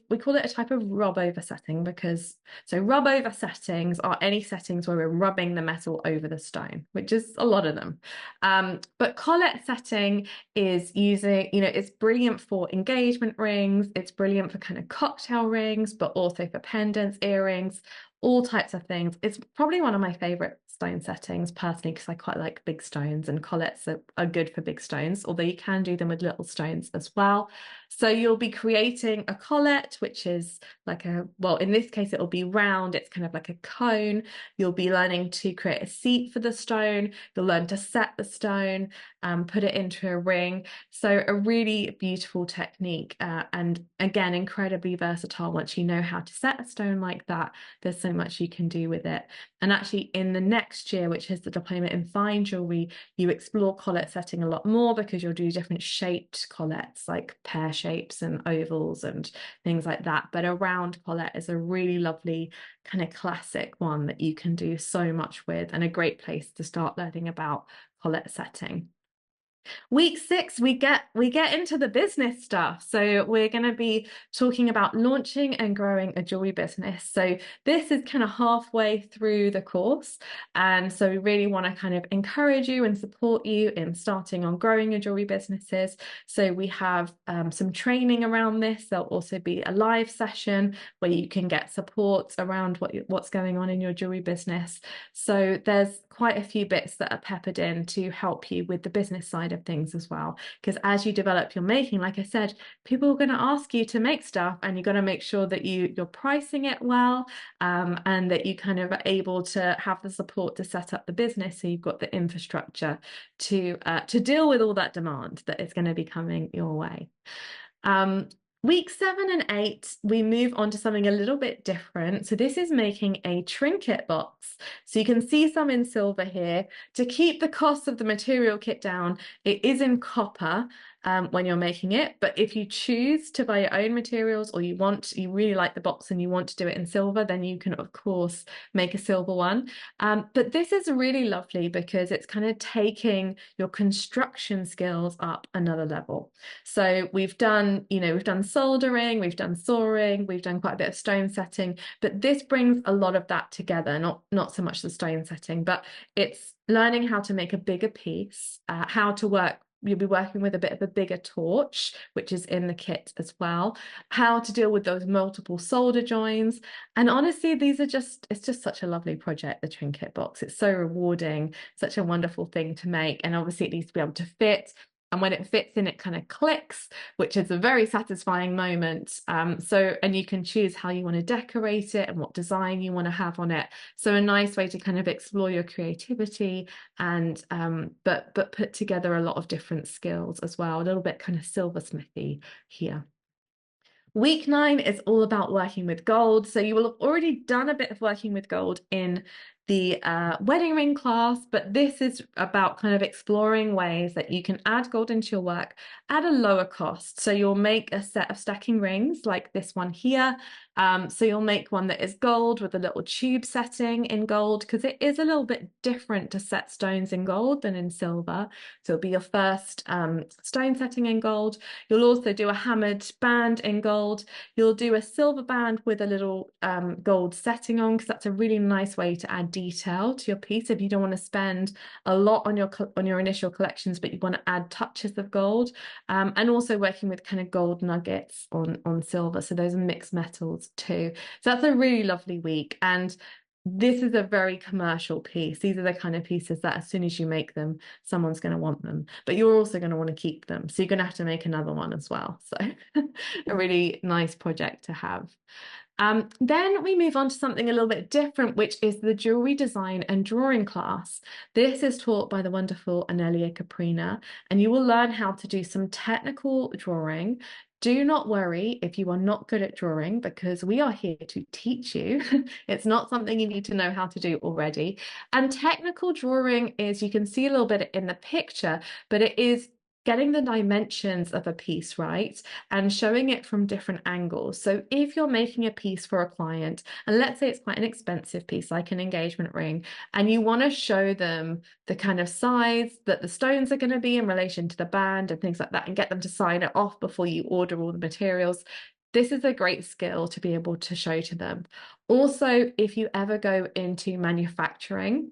we call it a type of rub over setting, because rub over settings are any settings where we're rubbing the metal over the stone, which is a lot of them. But collet setting is using, it's brilliant for engagement rings, it's brilliant for kind of cocktail rings, but also for pendants, earrings, all types of things. It's probably one of my favorite stone settings personally, because I quite like big stones, and collets are good for big stones, although you can do them with little stones as well. So you'll be creating a collet, which is like in this case, it'll be round. It's kind of like a cone. You'll be learning to create a seat for the stone. You'll learn to set the stone, put it into a ring. So a really beautiful technique, and again, incredibly versatile. Once you know how to set a stone like that, there's so much you can do with it. And actually in the next year, which is the Diploma in Fine Jewellery, you explore collet setting a lot more, because you'll do different shaped collets, like pear shapes and ovals and things like that. But a round collet is a really lovely kind of classic one that you can do so much with, and a great place to start learning about collet setting. Week 6, we get into the business stuff. So we're going to be talking about launching and growing a jewelry business. So this is kind of halfway through the course. And so we really want to kind of encourage you and support you in starting on growing your jewelry businesses. So we have some training around this. There'll also be a live session where you can get support around what's going on in your jewelry business. So there's quite a few bits that are peppered in to help you with the business side of things as well, because as you develop your making, like I said, people are going to ask you to make stuff, and you're going to make sure that you're pricing it well, and that you kind of are able to have the support to set up the business, so you've got the infrastructure to deal with all that demand that is going to be coming your way. Week 7 and 8, we move on to something a little bit different. So this is making a trinket box. So you can see some in silver here. To keep the cost of the material kit down, it is in copper when you're making it. But if you choose to buy your own materials, or you really like the box and you want to do it in silver, then you can, of course, make a silver one. But this is really lovely because it's kind of taking your construction skills up another level. So we've done soldering, we've done sawing, we've done quite a bit of stone setting, but this brings a lot of that together, not so much the stone setting, but it's learning how to make a bigger piece, how to work. You'll be working with a bit of a bigger torch, which is in the kit as well, how to deal with those multiple solder joins. And honestly, it's just such a lovely project, the trinket box. It's so rewarding, such a wonderful thing to make. And obviously it needs to be able to fit. And when it fits in, it kind of clicks, which is a very satisfying moment. And you can choose how you want to decorate it and what design you want to have on it. So a nice way to kind of explore your creativity and but put together a lot of different skills as well. A little bit kind of silversmithy here. Week 9 is all about working with gold. So you will have already done a bit of working with gold in the wedding ring class, but this is about kind of exploring ways that you can add gold into your work at a lower cost. So you'll make a set of stacking rings like this one here. So you'll make one that is gold with a little tube setting in gold, because it is a little bit different to set stones in gold than in silver. So it'll be your first stone setting in gold. You'll also do a hammered band in gold. You'll do a silver band with a little gold setting on, because that's a really nice way to add detail to your piece if you don't want to spend a lot on your initial collections, but you want to add touches of gold. And also working with kind of gold nuggets on silver. So those are mixed metals too. So that's a really lovely week. And this is a very commercial piece. These are the kind of pieces that as soon as you make them, someone's going to want them, but you're also going to want to keep them. So you're going to have to make another one as well. So a really nice project to have. Then we move on to something a little bit different, which is the jewelry design and drawing class. This is taught by the wonderful Anelia Caprina, and you will learn how to do some technical drawing. Do not worry if you are not good at drawing, because we are here to teach you. It's not something you need to know how to do already. And technical drawing is, you can see a little bit in the picture, but it is getting the dimensions of a piece right and showing it from different angles. So if you're making a piece for a client, and let's say it's quite an expensive piece like an engagement ring, and you want to show them the kind of size that the stones are going to be in relation to the band and things like that, and get them to sign it off before you order all the materials, this is a great skill to be able to show to them. Also, if you ever go into manufacturing,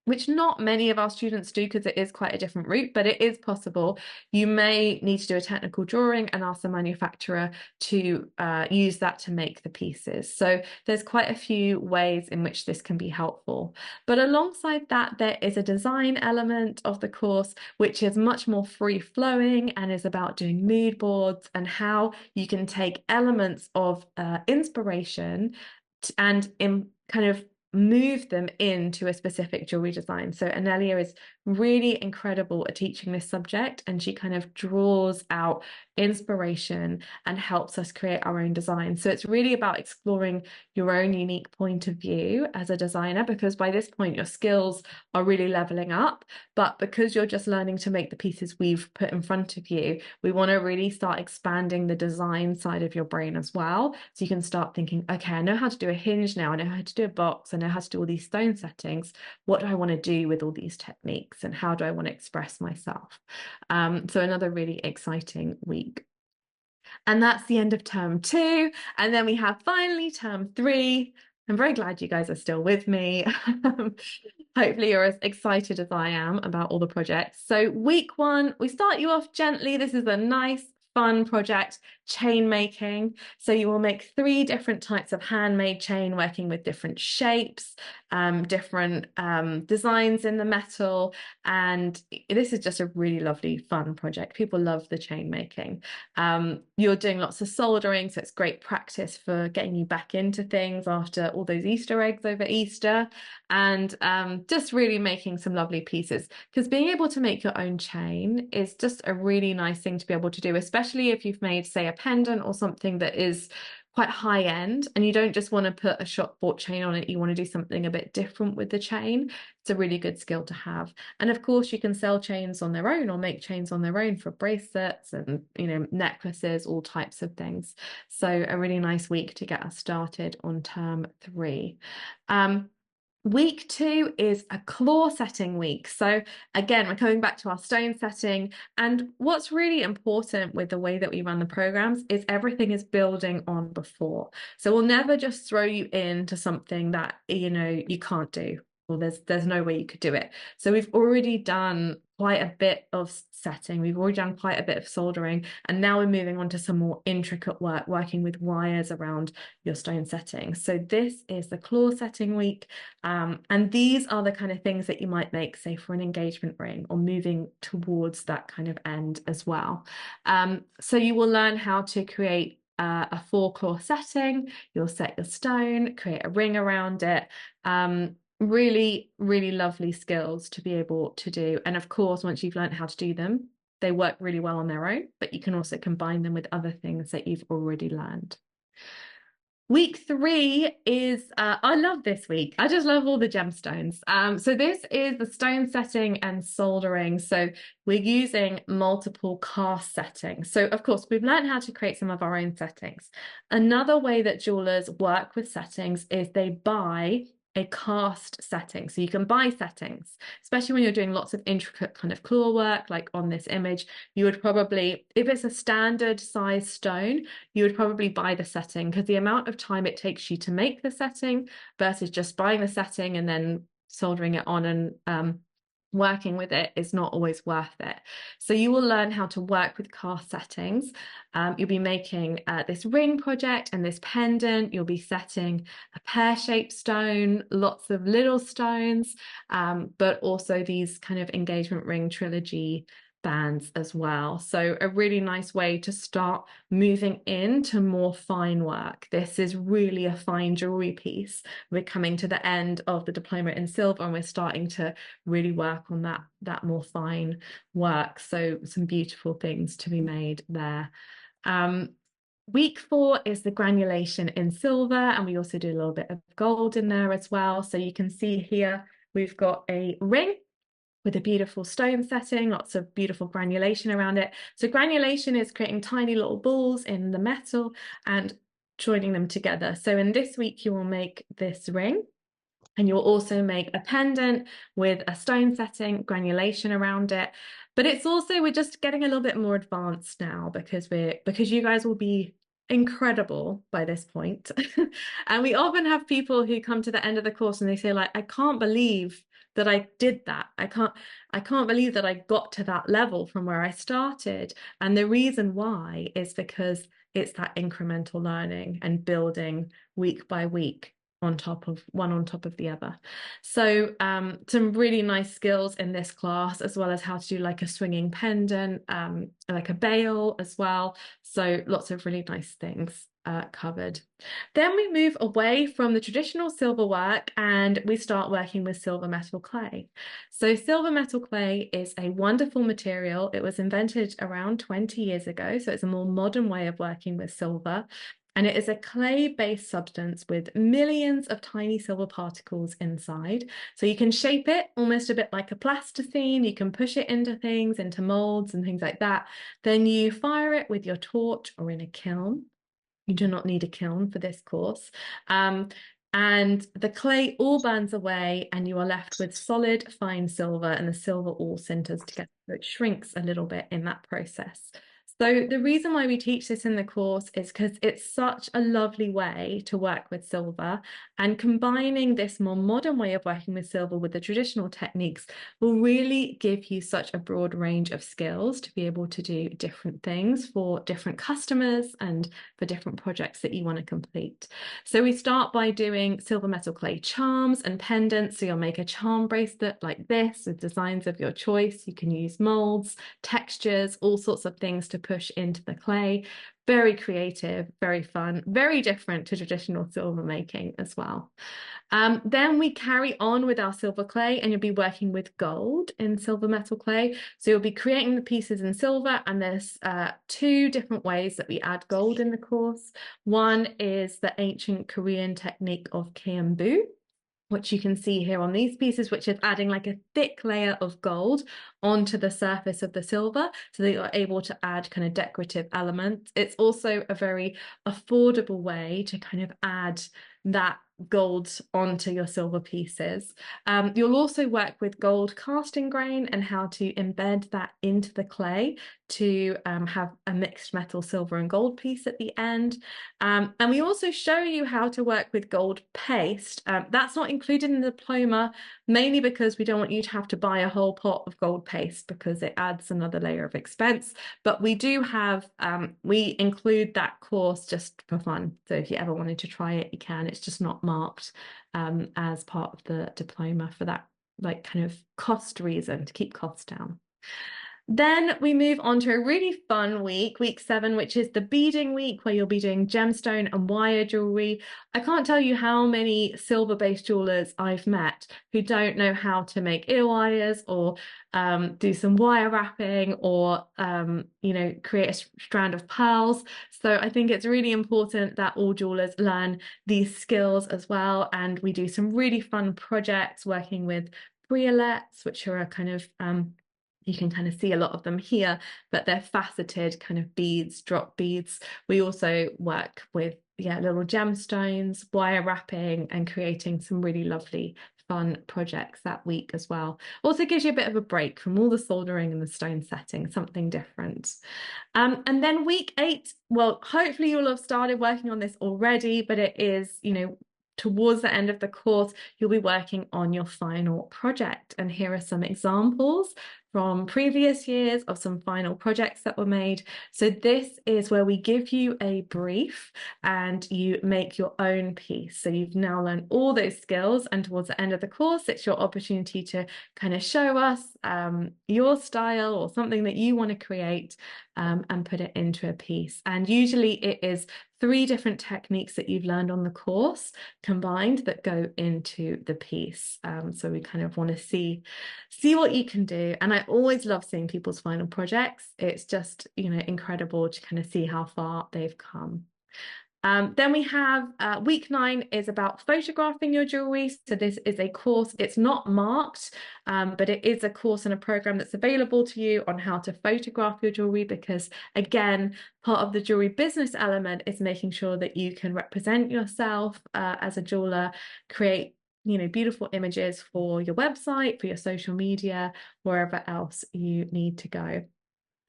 which not many of our students do because it is quite a different route, but it is possible. You may need to do a technical drawing and ask the manufacturer to use that to make the pieces. So there's quite a few ways in which this can be helpful. But alongside that, there is a design element of the course, which is much more free-flowing and is about doing mood boards and how you can take elements of inspiration and kind of move them into a specific jewelry design. So Anelia is really incredible at teaching this subject, and she kind of draws out inspiration and helps us create our own design. So it's really about exploring your own unique point of view as a designer, because by this point your skills are really leveling up, but because you're just learning to make the pieces we've put in front of you, we want to really start expanding the design side of your brain as well. So you can start thinking, okay, I know how to do a hinge now, I know how to do a box, I know how to do all these stone settings. What do I want to do with all these techniques, and how do I want to express myself? So another really exciting week. And that's the end of term 2. And then we have finally term 3. I'm very glad you guys are still with me. Hopefully you're as excited as I am about all the projects. So week 1, we start you off gently. This is a nice, fun project, chain making. So you will make 3 different types of handmade chain, working with different shapes, different designs in the metal. And this is just a really lovely, fun project. People love the chain making. You're doing lots of soldering, so it's great practice for getting you back into things after all those Easter eggs over Easter, and just really making some lovely pieces, because being able to make your own chain is just a really nice thing to be able to do, especially if you've made, say, a pendant or something that is quite high end, and you don't just want to put a shop bought chain on it, you want to do something a bit different with the chain. It's a really good skill to have. And of course you can sell chains on their own or make chains on their own for bracelets and, you know, necklaces, all types of things. So a really nice week to get us started on term 3. Week 2 is a claw setting week. So again, we're coming back to our stone setting. And what's really important with the way that we run the programs is everything is building on before. So we'll never just throw you into something that, you know, you can't do. Well, there's no way you could do it. So we've already done quite a bit of setting. We've already done quite a bit of soldering. And now we're moving on to some more intricate work, working with wires around your stone setting. So this is the claw setting week. And these are the kind of things that you might make, say, for an engagement ring or moving towards that kind of end as well. So you will learn how to create a 4-claw setting. You'll set your stone, create a ring around it. Really, really lovely skills to be able to do. And of course, once you've learned how to do them, they work really well on their own, but you can also combine them with other things that you've already learned. Week 3 is, I love this week. I just love all the gemstones. So this is the stone setting and soldering. So we're using multiple cast settings. So of course, we've learned how to create some of our own settings. Another way that jewelers work with settings is they buy a cast setting. So you can buy settings, especially when you're doing lots of intricate kind of claw work, like on this image. You would probably, if it's a standard size stone, you would probably buy the setting, because the amount of time it takes you to make the setting versus just buying the setting and then soldering it on and working with it is not always worth it. So you will learn how to work with cast settings. You'll be making this ring project and this pendant. You'll be setting a pear-shaped stone, lots of little stones, but also these kind of engagement ring trilogy bands as well. So a really nice way to start moving into more fine work. This is really a fine jewelry piece. We're coming to the end of the diploma in silver and we're starting to really work on that more fine work. So some beautiful things to be made there. Week 4 is the granulation in silver, and we also do a little bit of gold in there as well. So you can see here we've got a ring with a beautiful stone setting, lots of beautiful granulation around it. So granulation is creating tiny little balls in the metal and joining them together. So in this week, you will make this ring, and you'll also make a pendant with a stone setting, granulation around it. But it's also, we're just getting a little bit more advanced now because you guys will be incredible by this point. And we often have people who come to the end of the course and they say, like, I can't believe that I did that. I can't believe that I got to that level from where I started. And the reason why is because it's that incremental learning and building week by week on top of the other. So some really nice skills in this class, as well as how to do like a swinging pendant, like a bail as well. So lots of really nice things covered. Then we move away from the traditional silver work and we start working with silver metal clay. So silver metal clay is a wonderful material. It was invented around 20 years ago. So it's a more modern way of working with silver. And it is a clay-based substance with millions of tiny silver particles inside. So you can shape it almost a bit like a plasticine. You can push it into things, into molds and things like that. Then you fire it with your torch or in a kiln. You do not need a kiln for this course. And the clay all burns away and you are left with solid, fine silver, and the silver all sinters together. So it shrinks a little bit in that process. So the reason why we teach this in the course is because it's such a lovely way to work with silver, and combining this more modern way of working with silver with the traditional techniques will really give you such a broad range of skills to be able to do different things for different customers and for different projects that you want to complete. So we start by doing silver metal clay charms and pendants. So you'll make a charm bracelet like this with designs of your choice. You can use molds, textures, all sorts of things to push into the clay. Very creative, very fun, very different to traditional silver making as well. Then we carry on with our silver clay, and you'll be working with gold in silver metal clay. So you'll be creating the pieces in silver, and there's two different ways that we add gold in the course. One is the ancient Korean technique of Kyeombu, which you can see here on these pieces, which is adding like a thick layer of gold onto the surface of the silver so that you're able to add kind of decorative elements. It's also a very affordable way to kind of add that gold onto your silver pieces. You'll also work with gold casting grain and how to embed that into the clay to have a mixed metal silver and gold piece at the end. And we also show you how to work with gold paste. That's not included in the diploma, mainly because we don't want you to have to buy a whole pot of gold paste because it adds another layer of expense. But we do have, we include that course just for fun. So if you ever wanted to try it, you can. It's just not marked as part of the diploma for that like kind of cost reason, to keep costs down. Then we move on to a really fun week, week 7, which is the beading week, where you'll be doing gemstone and wire jewelry. I can't tell you how many silver-based jewelers I've met who don't know how to make ear wires or do some wire wrapping or, create a strand of pearls. So I think it's really important that all jewelers learn these skills as well. And we do some really fun projects working with briolets, which are a kind of you can kind of see a lot of them here, but they're faceted kind of beads, drop beads. We also work with little gemstones, wire wrapping, and creating some really lovely fun projects that week as well. Also gives you a bit of a break from all the soldering and the stone setting, something different. And then week 8, well, hopefully you'll have started working on this already, but it is, towards the end of the course, you'll be working on your final project. And here are some examples from previous years of some final projects that were made. So this is where we give you a brief and you make your own piece. So you've now learned all those skills, and towards the end of the course, it's your opportunity to kind of show us your style or something that you want to create and put it into a piece. And usually it is 3 different techniques that you've learned on the course combined that go into the piece. So we kind of want to see what you can do. And I always love seeing people's final projects. It's just, incredible to kind of see how far they've come. Then we have week 9 is about photographing your jewelry. So this is a course, it's not marked, but it is a course and a program that's available to you on how to photograph your jewelry, because again, part of the jewelry business element is making sure that you can represent yourself as a jeweler, create beautiful images for your website, for your social media, wherever else you need to go.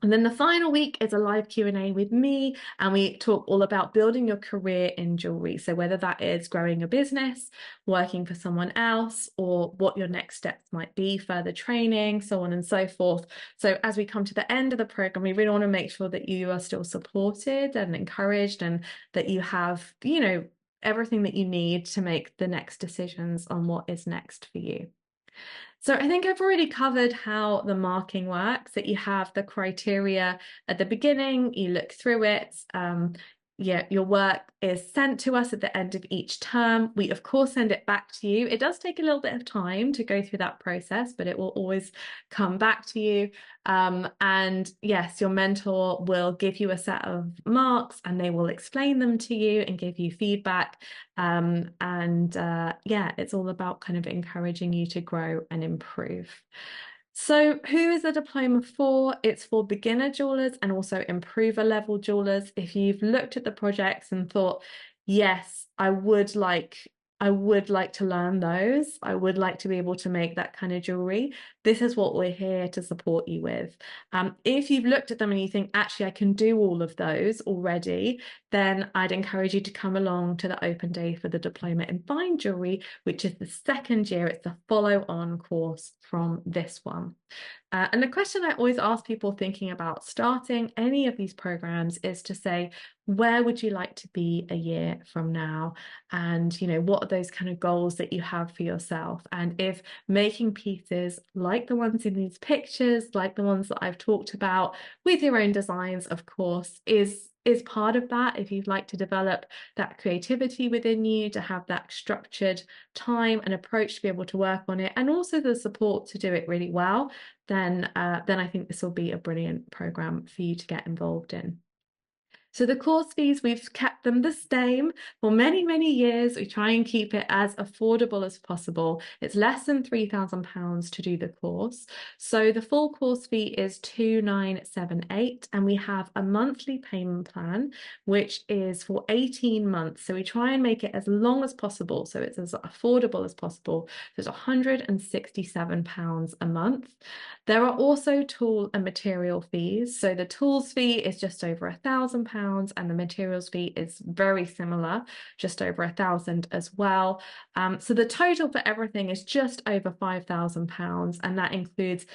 And then the final week is a live Q&A with me, and we talk all about building your career in jewelry. So whether that is growing a business, working for someone else, or what your next steps might be, further training, so on and so forth. So as we come to the end of the program, we really want to make sure that you are still supported and encouraged, and that you have, everything that you need to make the next decisions on what is next for you. So I think I've already covered how the marking works, that you have the criteria at the beginning, you look through it. Your work is sent to us at the end of each term. We, of course, send it back to you. It does take a little bit of time to go through that process, but it will always come back to you. And yes, your mentor will give you a set of marks, and they will explain them to you and give you feedback. It's all about kind of encouraging you to grow and improve. So who is the diploma for? It's for beginner jewelers and also improver level jewelers. If you've looked at the projects and thought, yes, I would like to learn those, I would like to be able to make that kind of jewelry, this is what we're here to support you with. If you've looked at them and you think, actually, I can do all of those already, then I'd encourage you to come along to the open day for the Diploma in Fine Jewelry, which is the second year. It's the follow-on course from this one. And the question I always ask people thinking about starting any of these programs is to say, where would you like to be a year from now? And, what are those kind of goals that you have for yourself? And if making pieces like like the ones in these pictures, like the ones that I've talked about, with your own designs, of course, is part of that. If you'd like to develop that creativity within you, to have that structured time and approach to be able to work on it, and also the support to do it really well, then I think this will be a brilliant program for you to get involved in. So the course fees, we've kept them the same for many, many years. We try and keep it as affordable as possible. It's less than £3,000 to do the course. So the full course fee is 2,978, and we have a monthly payment plan, which is for 18 months. So we try and make it as long as possible, so it's as affordable as possible. So it's £167 a month. There are also tool and material fees. So the tools fee is just over £1,000, and the materials fee is very similar, just over £1,000 as well. So the total for everything is just over £5,000, and that includes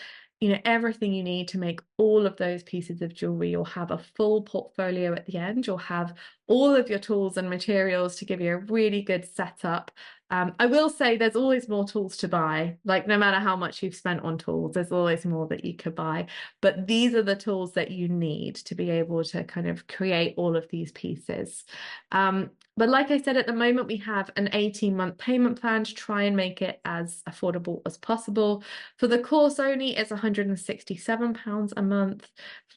everything you need to make all of those pieces of jewelry. You'll have a full portfolio at the end. You'll have all of your tools and materials to give you a really good setup. I will say there's always more tools to buy. Like, no matter how much you've spent on tools, there's always more that you could buy. But these are the tools that you need to be able to kind of create all of these pieces. But like I said, at the moment, we have an 18-month payment plan to try and make it as affordable as possible. For the course only, it's £167 a month.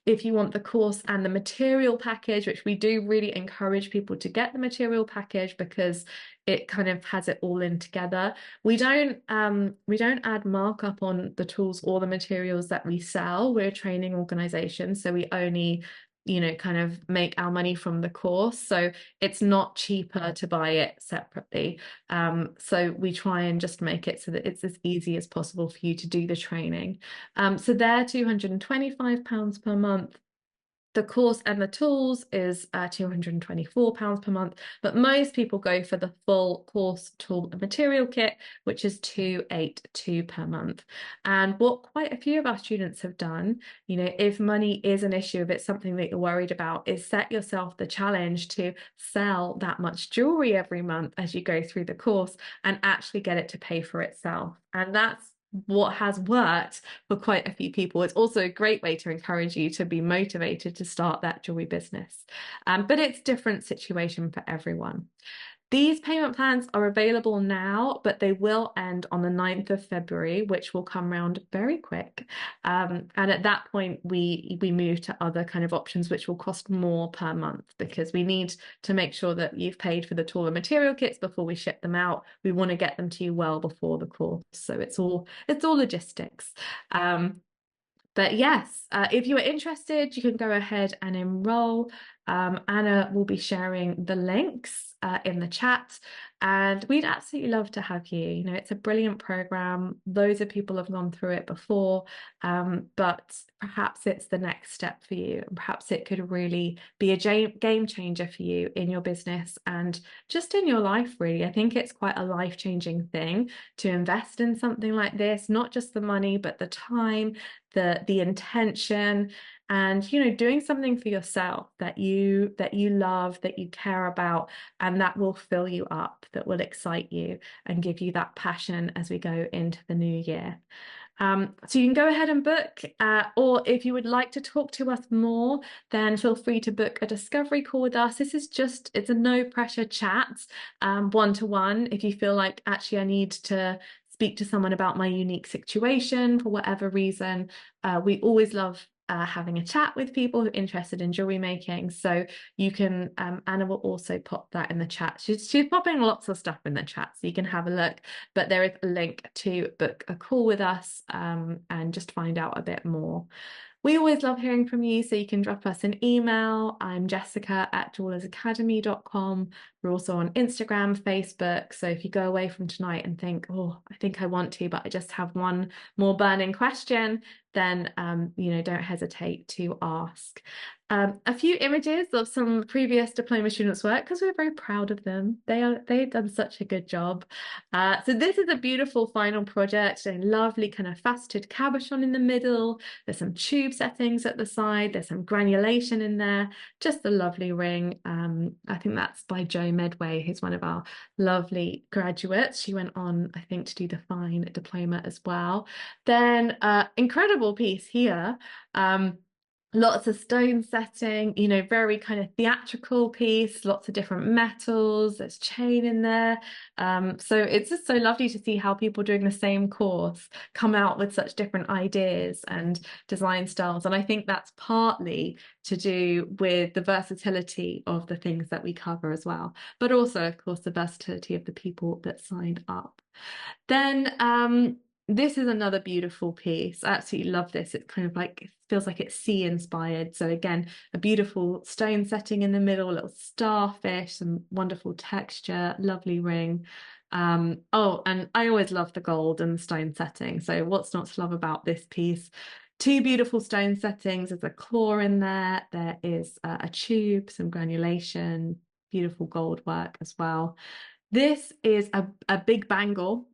If you want the course and the material package, which we do really encourage people to get the material package because it kind of has it all in together. We don't add markup on the tools or the materials that we sell. We're a training organization, so we only kind of make our money from the course. So it's not cheaper to buy it separately. So we try and just make it so that it's as easy as possible for you to do the training. So they're £225 per month. The course and the tools is £224 per month, but most people go for the full course, tool and material kit, which is £282 per month. And what quite a few of our students have done, if money is an issue, if it's something that you're worried about, is set yourself the challenge to sell that much jewelry every month as you go through the course and actually get it to pay for itself. And that's what has worked for quite a few people. It's also a great way to encourage you to be motivated to start that jewelry business. But it's a different situation for everyone. These payment plans are available now, but they will end on the 9th of February, which will come round very quick. And at that point, we move to other kind of options, which will cost more per month, because we need to make sure that you've paid for the tool and material kits before we ship them out. We want to get them to you well before the course. So it's all logistics. But yes, if you are interested, you can go ahead and enroll. Anna will be sharing the links in the chat, and we'd absolutely love to have you. It's a brilliant program. Loads of people have gone through it before, but perhaps it's the next step for you, and perhaps it could really be a game changer for you in your business and just in your life, really. I think it's quite a life-changing thing to invest in something like this, not just the money, but the time, the intention, and doing something for yourself that you love, that you care about, and that will fill you up, that will excite you and give you that passion as we go into the new year. So you can go ahead and book, or if you would like to talk to us more, then feel free to book a discovery call with us. It's a no pressure chat, one-to-one. If you feel like, actually, I need to speak to someone about my unique situation for whatever reason, we always love having a chat with people who are interested in jewelry making. So you can, Anna will also pop that in the chat. She's popping lots of stuff in the chat, so you can have a look. But there is a link to book a call with us and just find out a bit more. We always love hearing from you, so you can drop us an email. I'm jessica@jewellersacademy.com. We're also on Instagram, Facebook. So if you go away from tonight and think, oh, I think I want to, but I just have one more burning question, then, don't hesitate to ask. A few images of some previous diploma students' work, because we're very proud of them. They've done such a good job. So this is a beautiful final project, a lovely kind of faceted cabochon in the middle. There's some tube settings at the side. There's some granulation in there. Just a lovely ring. I think that's by Jo Medway, who's one of our lovely graduates. She went on, I think, to do the fine diploma as well. Then incredible piece here. Lots of stone setting, you know, very kind of theatrical piece, lots of different metals, there's chain in there. So it's just so lovely to see how people doing the same course come out with such different ideas and design styles. And I think that's partly to do with the versatility of the things that we cover as well, but also, of course, the versatility of the people that signed up. Then this is another beautiful piece. I absolutely love this. It's kind of like, it feels like it's sea inspired. So again, a beautiful stone setting in the middle, a little starfish, some wonderful texture, lovely ring. Oh, and I always love the gold and the stone setting. So what's not to love about this piece? Two beautiful stone settings. There's a claw in there. There is a tube, some granulation, beautiful gold work as well. This is a big bangle.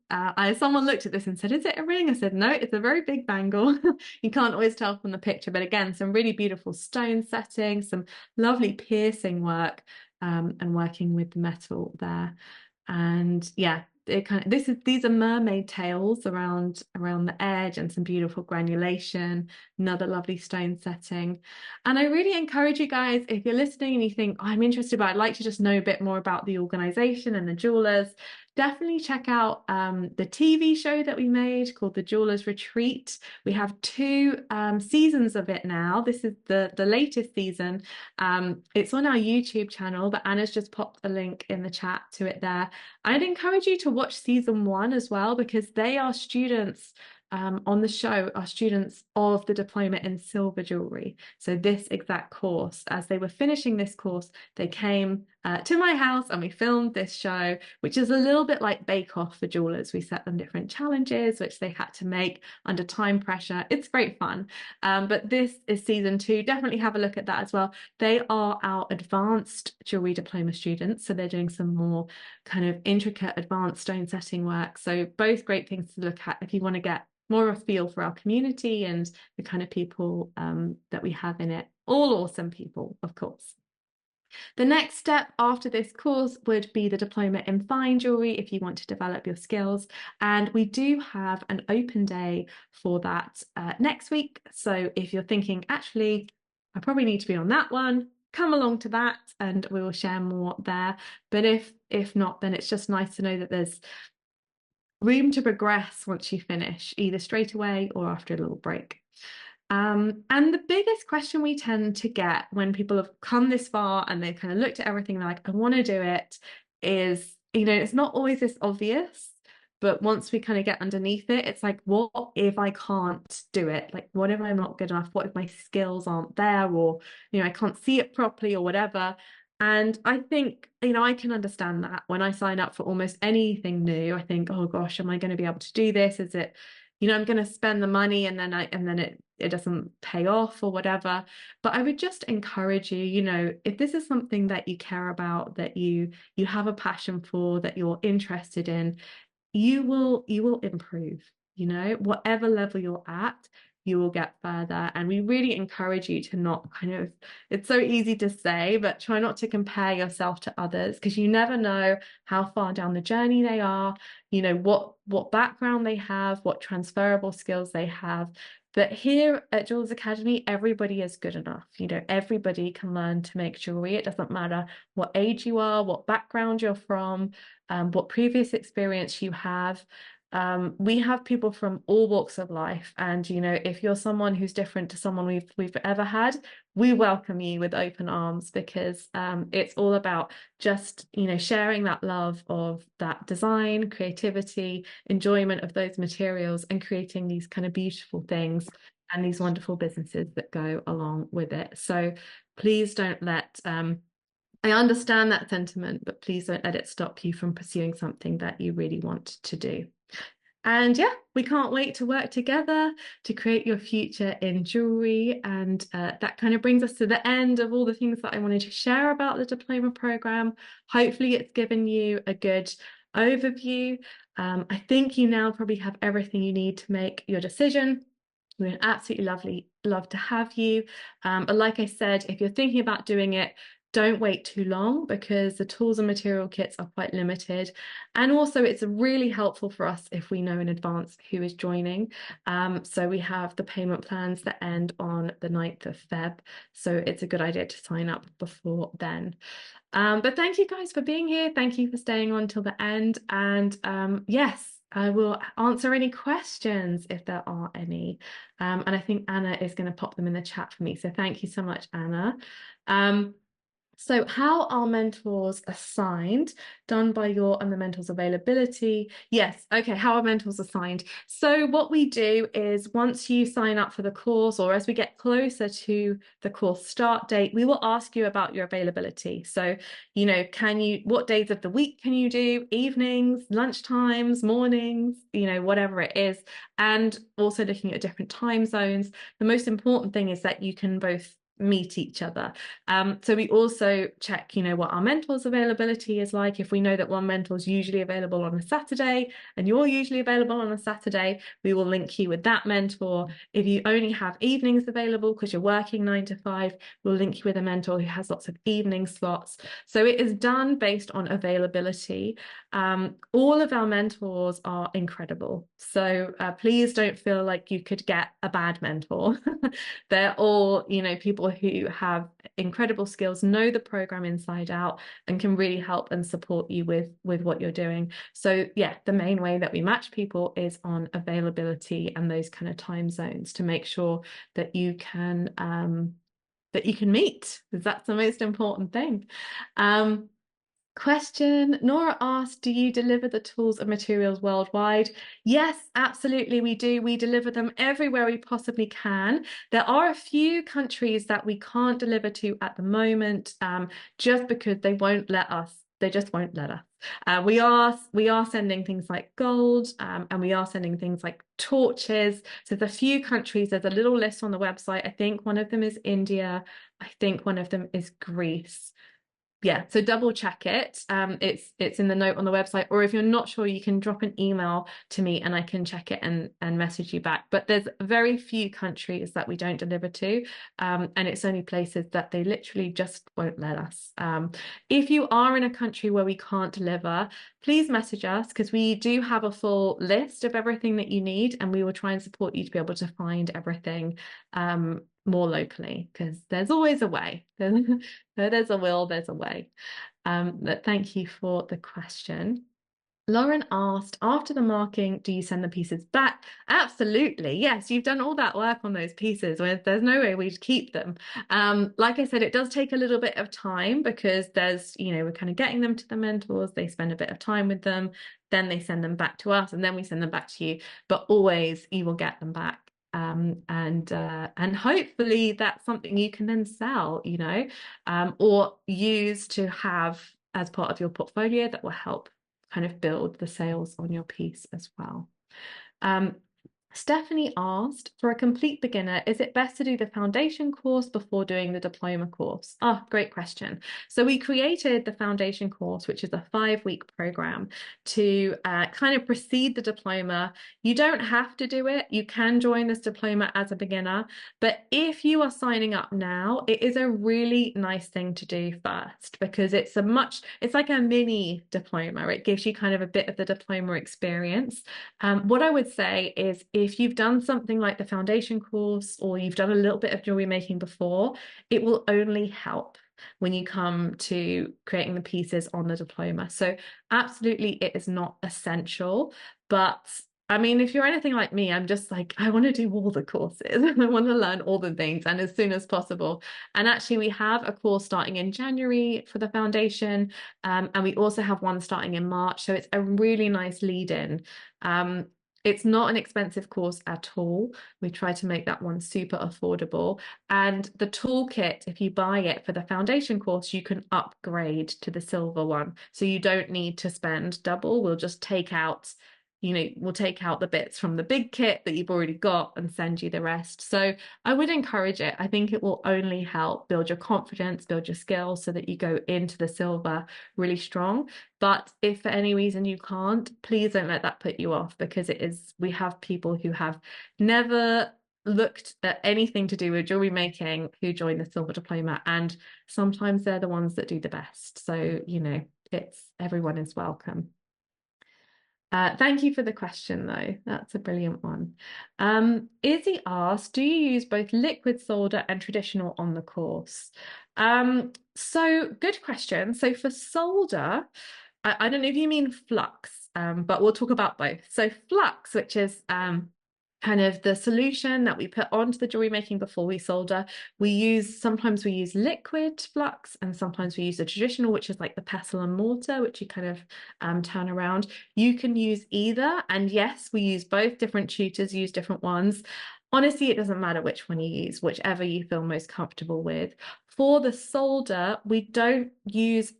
Someone looked at this and said, is it a ring? I said, no, it's a very big bangle. You can't always tell from the picture, but again, some really beautiful stone settings, some lovely piercing work, and working with the metal there. And yeah, it kind of these are mermaid tails around the edge and some beautiful granulation, another lovely stone setting. And I really encourage you guys, if you're listening and you think, oh, I'm interested, but I'd like to just know a bit more about the organization and the jewelers, definitely check out the TV show that we made called The Jewelers Retreat. We have two seasons of it now. This is the latest season. It's on our YouTube channel, but Anna's just popped a link in the chat to it there. I'd encourage you to watch season 1 as well, because they are students on the show, are students of the diploma in silver jewelry. So this exact course, as they were finishing this course, they came to my house and we filmed this show, which is a little bit like Bake Off for jewelers. We set them different challenges which they had to make under time pressure. It's great fun. But this is season 2. Definitely have a look at that as well. They are our advanced jewelry diploma students, so they're doing some more kind of intricate advanced stone setting work. So both great things to look at if you want to get more of a feel for our community and the kind of people that we have in it. All awesome people, of course. The next step after this course would be the diploma in fine jewelry if you want to develop your skills. And we do have an open day for that next week. So if you're thinking, actually, I probably need to be on that one, come along to that and we will share more there. But if not, then it's just nice to know that there's room to progress once you finish, either straight away or after a little break. And the biggest question we tend to get when people have come this far and they've kind of looked at everything, they're like, I want to do it, is, you know, it's not always this obvious, but once we kind of get underneath it, it's like, what if I can't do it? Like, what if I'm not good enough? What if my skills aren't there, or, you know, I can't see it properly or whatever? And I think, you know, I can understand that. When I sign up for almost anything new, I think, oh gosh, am I going to be able to do this? Is it, you know, I'm going to spend the money and then it doesn't pay off or whatever. But I would just encourage you, you know, if this is something that you care about, that you have a passion for, that you're interested in, you will improve, you know, whatever level you're at, you will get further. And we really encourage you to not kind of, it's so easy to say, but try not to compare yourself to others, because you never know how far down the journey they are, you know, what background they have, what transferable skills they have. But here at Jewels Academy, everybody is good enough. You know, everybody can learn to make jewelry. It doesn't matter what age you are, what background you're from, what previous experience you have. We have people from all walks of life, and you know, if you're someone who's different to someone we've ever had, we welcome you with open arms, because it's all about just, you know, sharing that love of that design, creativity, enjoyment of those materials, and creating these kind of beautiful things and these wonderful businesses that go along with it. So please don't let I understand that sentiment, but please don't let it stop you from pursuing something that you really want to do. And yeah, we can't wait to work together to create your future in jewelry. And that kind of brings us to the end of all the things that I wanted to share about the diploma program. Hopefully it's given you a good overview. I think you now probably have everything you need to make your decision. We'd absolutely love to have you. But like I said, if you're thinking about doing it, don't wait too long because the tools and material kits are quite limited. And also it's really helpful for us if we know in advance who is joining. So we have the payment plans that end on the 9th of Feb. So it's a good idea to sign up before then. But thank you guys for being here. Thank you for staying on till the end. And yes, I will answer any questions if there are any. And I think Anna is going to pop them in the chat for me. So thank you so much, Anna. So how are mentors assigned? Done by your and the mentor's availability? Yes. Okay. How are mentors assigned? So what we do is once you sign up for the course, or as we get closer to the course start date, we will ask you about your availability. So, what days of the week can you do? Evenings, lunchtimes, mornings, whatever it is. And also looking at different time zones. The most important thing is that you can both meet each other. So we also check, what our mentor's availability is like. If we know that one mentor is usually available on a Saturday and you're usually available on a Saturday, we will link you with that mentor. If you only have evenings available because you're working 9 to 5, we'll link you with a mentor who has lots of evening slots. So it is done based on availability. All of our mentors are incredible. So please don't feel like you could get a bad mentor. They're all, people who have incredible skills, know the program inside out, and can really help and support you with what you're doing. So yeah, the main way that we match people is on availability and those kind of time zones to make sure that you can meet, because that's the most important thing. Question, Nora asked, do you deliver the tools and materials worldwide? Yes, absolutely, we do. We deliver them everywhere we possibly can. There are a few countries that we can't deliver to at the moment, just because they won't let us. They just won't let us. We are sending things like gold, and we are sending things like torches. So there's a few countries. There's a little list on the website. I think one of them is India. I think one of them is Greece. Yeah, so double check it. It's in the note on the website, or if you're not sure, you can drop an email to me and I can check it and message you back. But there's very few countries that we don't deliver to, and it's only places that they literally just won't let us. If you are in a country where we can't deliver, please message us, because we do have a full list of everything that you need, and we will try and support you to be able to find everything more locally, because there's always a way. There's a will, there's a way. But thank you for the question. Lauren asked, after the marking, do you send the pieces back? Absolutely. Yes, you've done all that work on those pieces. There's no way we'd keep them. Like I said, it does take a little bit of time, because there's, we're kind of getting them to the mentors. They spend a bit of time with them. Then they send them back to us, and then we send them back to you. But always you will get them back. And hopefully that's something you can then sell, or use to have as part of your portfolio that will help kind of build the sales on your piece as well. Stephanie asked, for a complete beginner, is it best to do the foundation course before doing the diploma course? Oh, great question. So we created the foundation course, which is a 5-week program to kind of precede the diploma. You don't have to do it. You can join this diploma as a beginner, but if you are signing up now, it is a really nice thing to do first, because it's like a mini diploma. It gives you kind of a bit of the diploma experience. What I would say is, if you've done something like the foundation course, or you've done a little bit of jewelry making before, it will only help when you come to creating the pieces on the diploma. So absolutely, it is not essential. But I mean, if you're anything like me, I'm just like, I want to do all the courses. I want to learn all the things, and as soon as possible. And actually, we have a course starting in January for the foundation, and we also have one starting in March. So it's a really nice lead-in. It's not an expensive course at all. We try to make that one super affordable. And the toolkit, if you buy it for the foundation course, you can upgrade to the silver one. So you don't need to spend double. We'll just take out we'll take out the bits from the big kit that you've already got and send you the rest. So I would encourage it. I think it will only help build your confidence, build your skills, so that you go into the silver really strong. But if for any reason you can't, please don't let that put you off, because we have people who have never looked at anything to do with jewelry making who join the silver diploma, and sometimes they're the ones that do the best. So, it's everyone is welcome. Thank you for the question, though. That's a brilliant one. Izzy asked, do you use both liquid solder and traditional on the course? So good question. So for solder, I don't know if you mean flux, but we'll talk about both. So flux, which is kind of the solution that we put onto the jewelry making before we solder. Sometimes we use liquid flux, and sometimes we use the traditional, which is like the pestle and mortar, which you kind of turn around. You can use either, and yes, we use both. Different tutors use different ones. Honestly, it doesn't matter which one you use, whichever you feel most comfortable with. For the solder, we don't use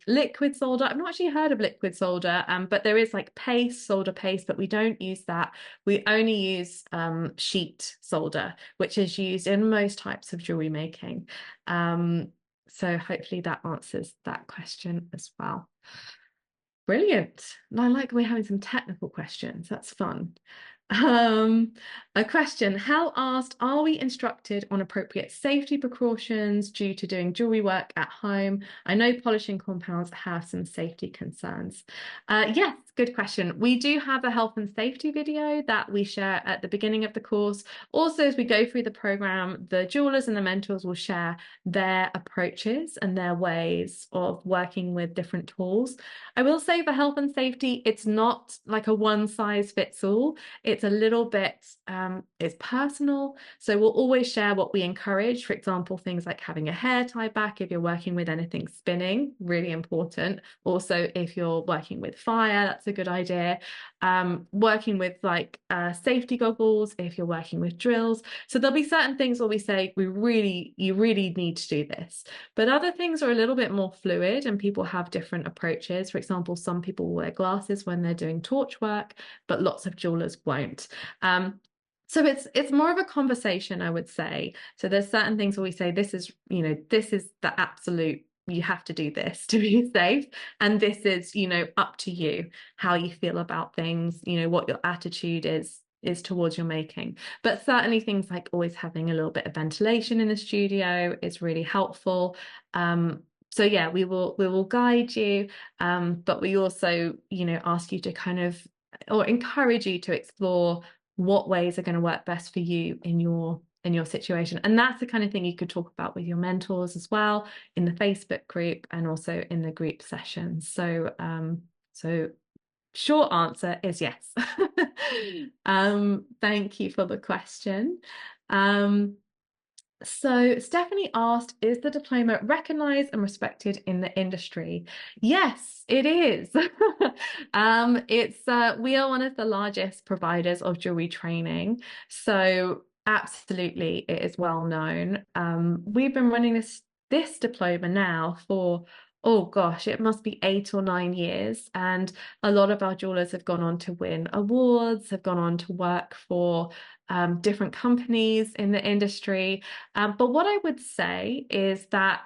liquid solder. I've not actually heard of liquid solder, but there is like solder paste, but we don't use that. We only use sheet solder, which is used in most types of jewelry making. So hopefully that answers that question as well. Brilliant. I like we're having some technical questions. That's fun. A question, Hal asked, are we instructed on appropriate safety precautions due to doing jewelry work at home? I know polishing compounds have some safety concerns. Yes, good question. We do have a health and safety video that we share at the beginning of the course. Also, as we go through the program, the jewelers and the mentors will share their approaches and their ways of working with different tools. I will say for health and safety, it's not like a one size fits all. It's a little bit, it's personal. So we'll always share what we encourage. For example, things like having a hair tie back if you're working with anything spinning, really important. Also, if you're working with fire, that's a good idea. Working with like safety goggles if you're working with drills. So there'll be certain things where we say, you really need to do this. But other things are a little bit more fluid and people have different approaches. For example, some people wear glasses when they're doing torch work, but lots of jewelers won't. So it's more of a conversation, I would say. So there's certain things where we say, this is the absolute, you have to do this to be safe. And this is, up to you, how you feel about things, what your attitude is towards your making. But certainly things like always having a little bit of ventilation in the studio is really helpful. So yeah, we will guide you, but we also, ask you to kind of, or encourage you to explore what ways are going to work best for you in your situation. And that's the kind of thing you could talk about with your mentors as well in the Facebook group and also in the group sessions. So short answer is yes. Thank you for the question. So Stephanie asked, is the diploma recognized and respected in the industry? Yes, it is. We are one of the largest providers of jewelry training. So absolutely, it is well known. We've been running this diploma now for, oh gosh, it must be 8 or 9 years. And a lot of our jewelers have gone on to win awards, have gone on to work for different companies in the industry. But what I would say is that,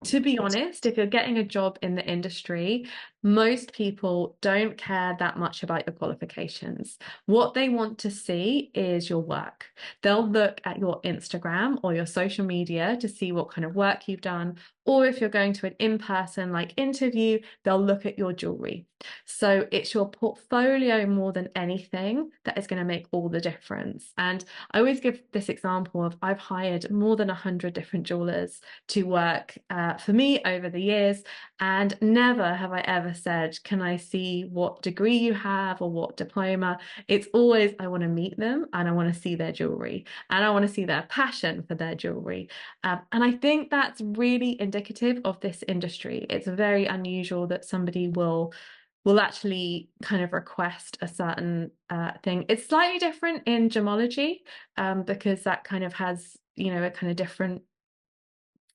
to be honest, if you're getting a job in the industry, most people don't care that much about your qualifications. What they want to see is your work. They'll look at your Instagram or your social media to see what kind of work you've done. Or if you're going to an in-person like interview, they'll look at your jewelry. So it's your portfolio more than anything that is going to make all the difference. And I always give this example of I've hired more than 100 different jewelers to work for me over the years, and never have I ever said, can I see what degree you have or what diploma? It's always, I want to meet them and I want to see their jewelry and I want to see their passion for their jewelry. And I think that's really indicative of this industry. It's very unusual that somebody will actually kind of request a certain thing. It's slightly different in gemology because that kind of has, a kind of different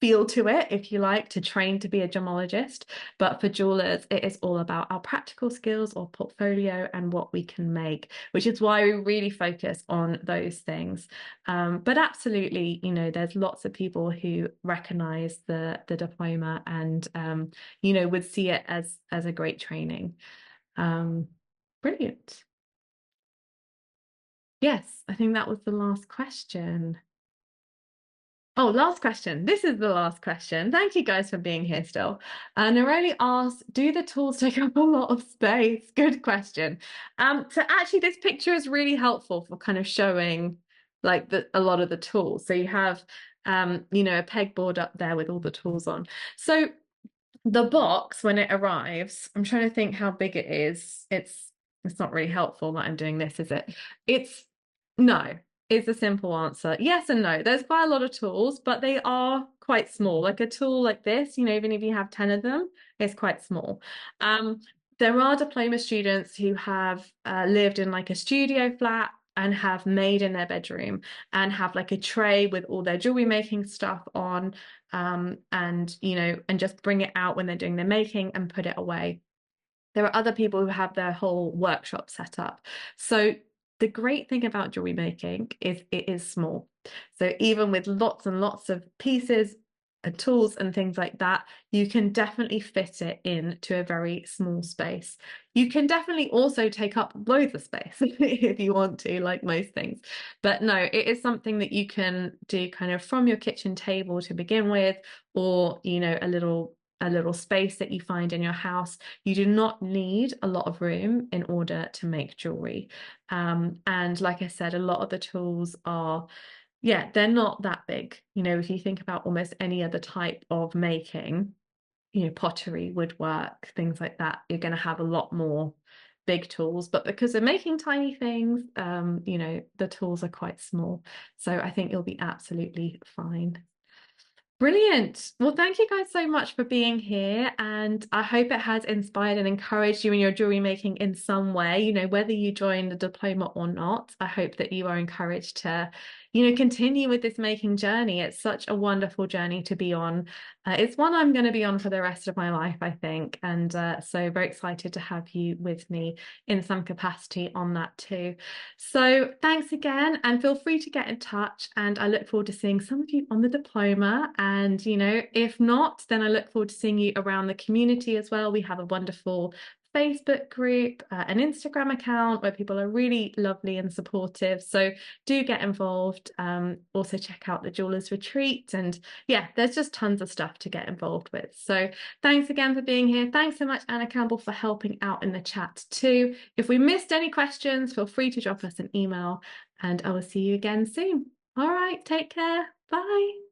feel to it, if you like, to train to be a gemologist. But for jewelers, it is all about our practical skills or portfolio and what we can make, which is why we really focus on those things. But absolutely, there's lots of people who recognize the diploma and would see it as a great training. Brilliant. Yes, I think that was the last question. Oh, last question. This is the last question. Thank you guys for being here still. Neroli asked, do the tools take up a lot of space? Good question. So actually this picture is really helpful for kind of showing like a lot of the tools. So you have a pegboard up there with all the tools on. So the box when it arrives, I'm trying to think how big it is. It's not really helpful that I'm doing this, is it? It's no, it's a simple answer. Yes and no. There's quite a lot of tools, but they are quite small. Like a tool like this, even if you have 10 of them, it's quite small. Um, there are diploma students who have lived in like a studio flat and have made in their bedroom and have like a tray with all their jewelry making stuff on, and just bring it out when they're doing their making and put it away. There are other people who have their whole workshop set up. So the great thing about jewelry making is it is small. So even with lots and lots of pieces and tools and things like that, you can definitely fit it into a very small space. You can definitely also take up loads of space if you want to, like most things. But no, it is something that you can do kind of from your kitchen table to begin with, or a little space that you find in your house. You do not need a lot of room in order to make jewelry. And like I said, a lot of the tools are, yeah, they're not that big. If you think about almost any other type of making, pottery, woodwork, things like that, you're going to have a lot more big tools. But because they're making tiny things, the tools are quite small. So I think you'll be absolutely fine. Brilliant. Well, thank you guys so much for being here. And I hope it has inspired and encouraged you in your jewelry making in some way, whether you join the diploma or not. I hope that you are encouraged to, continue with this making journey. It's such a wonderful journey to be on. It's one I'm going to be on for the rest of my life, I think. And so very excited to have you with me in some capacity on that too. So thanks again, and feel free to get in touch. And I look forward to seeing some of you on the diploma. And, if not, then I look forward to seeing you around the community as well. We have a wonderful Facebook group, an Instagram account where people are really lovely and supportive. So do get involved. Also check out the Jewelers Retreat. And yeah, there's just tons of stuff to get involved with. So thanks again for being here. Thanks so much, Anna Campbell, for helping out in the chat too. If we missed any questions, feel free to drop us an email, and I will see you again soon. All right, take care. Bye.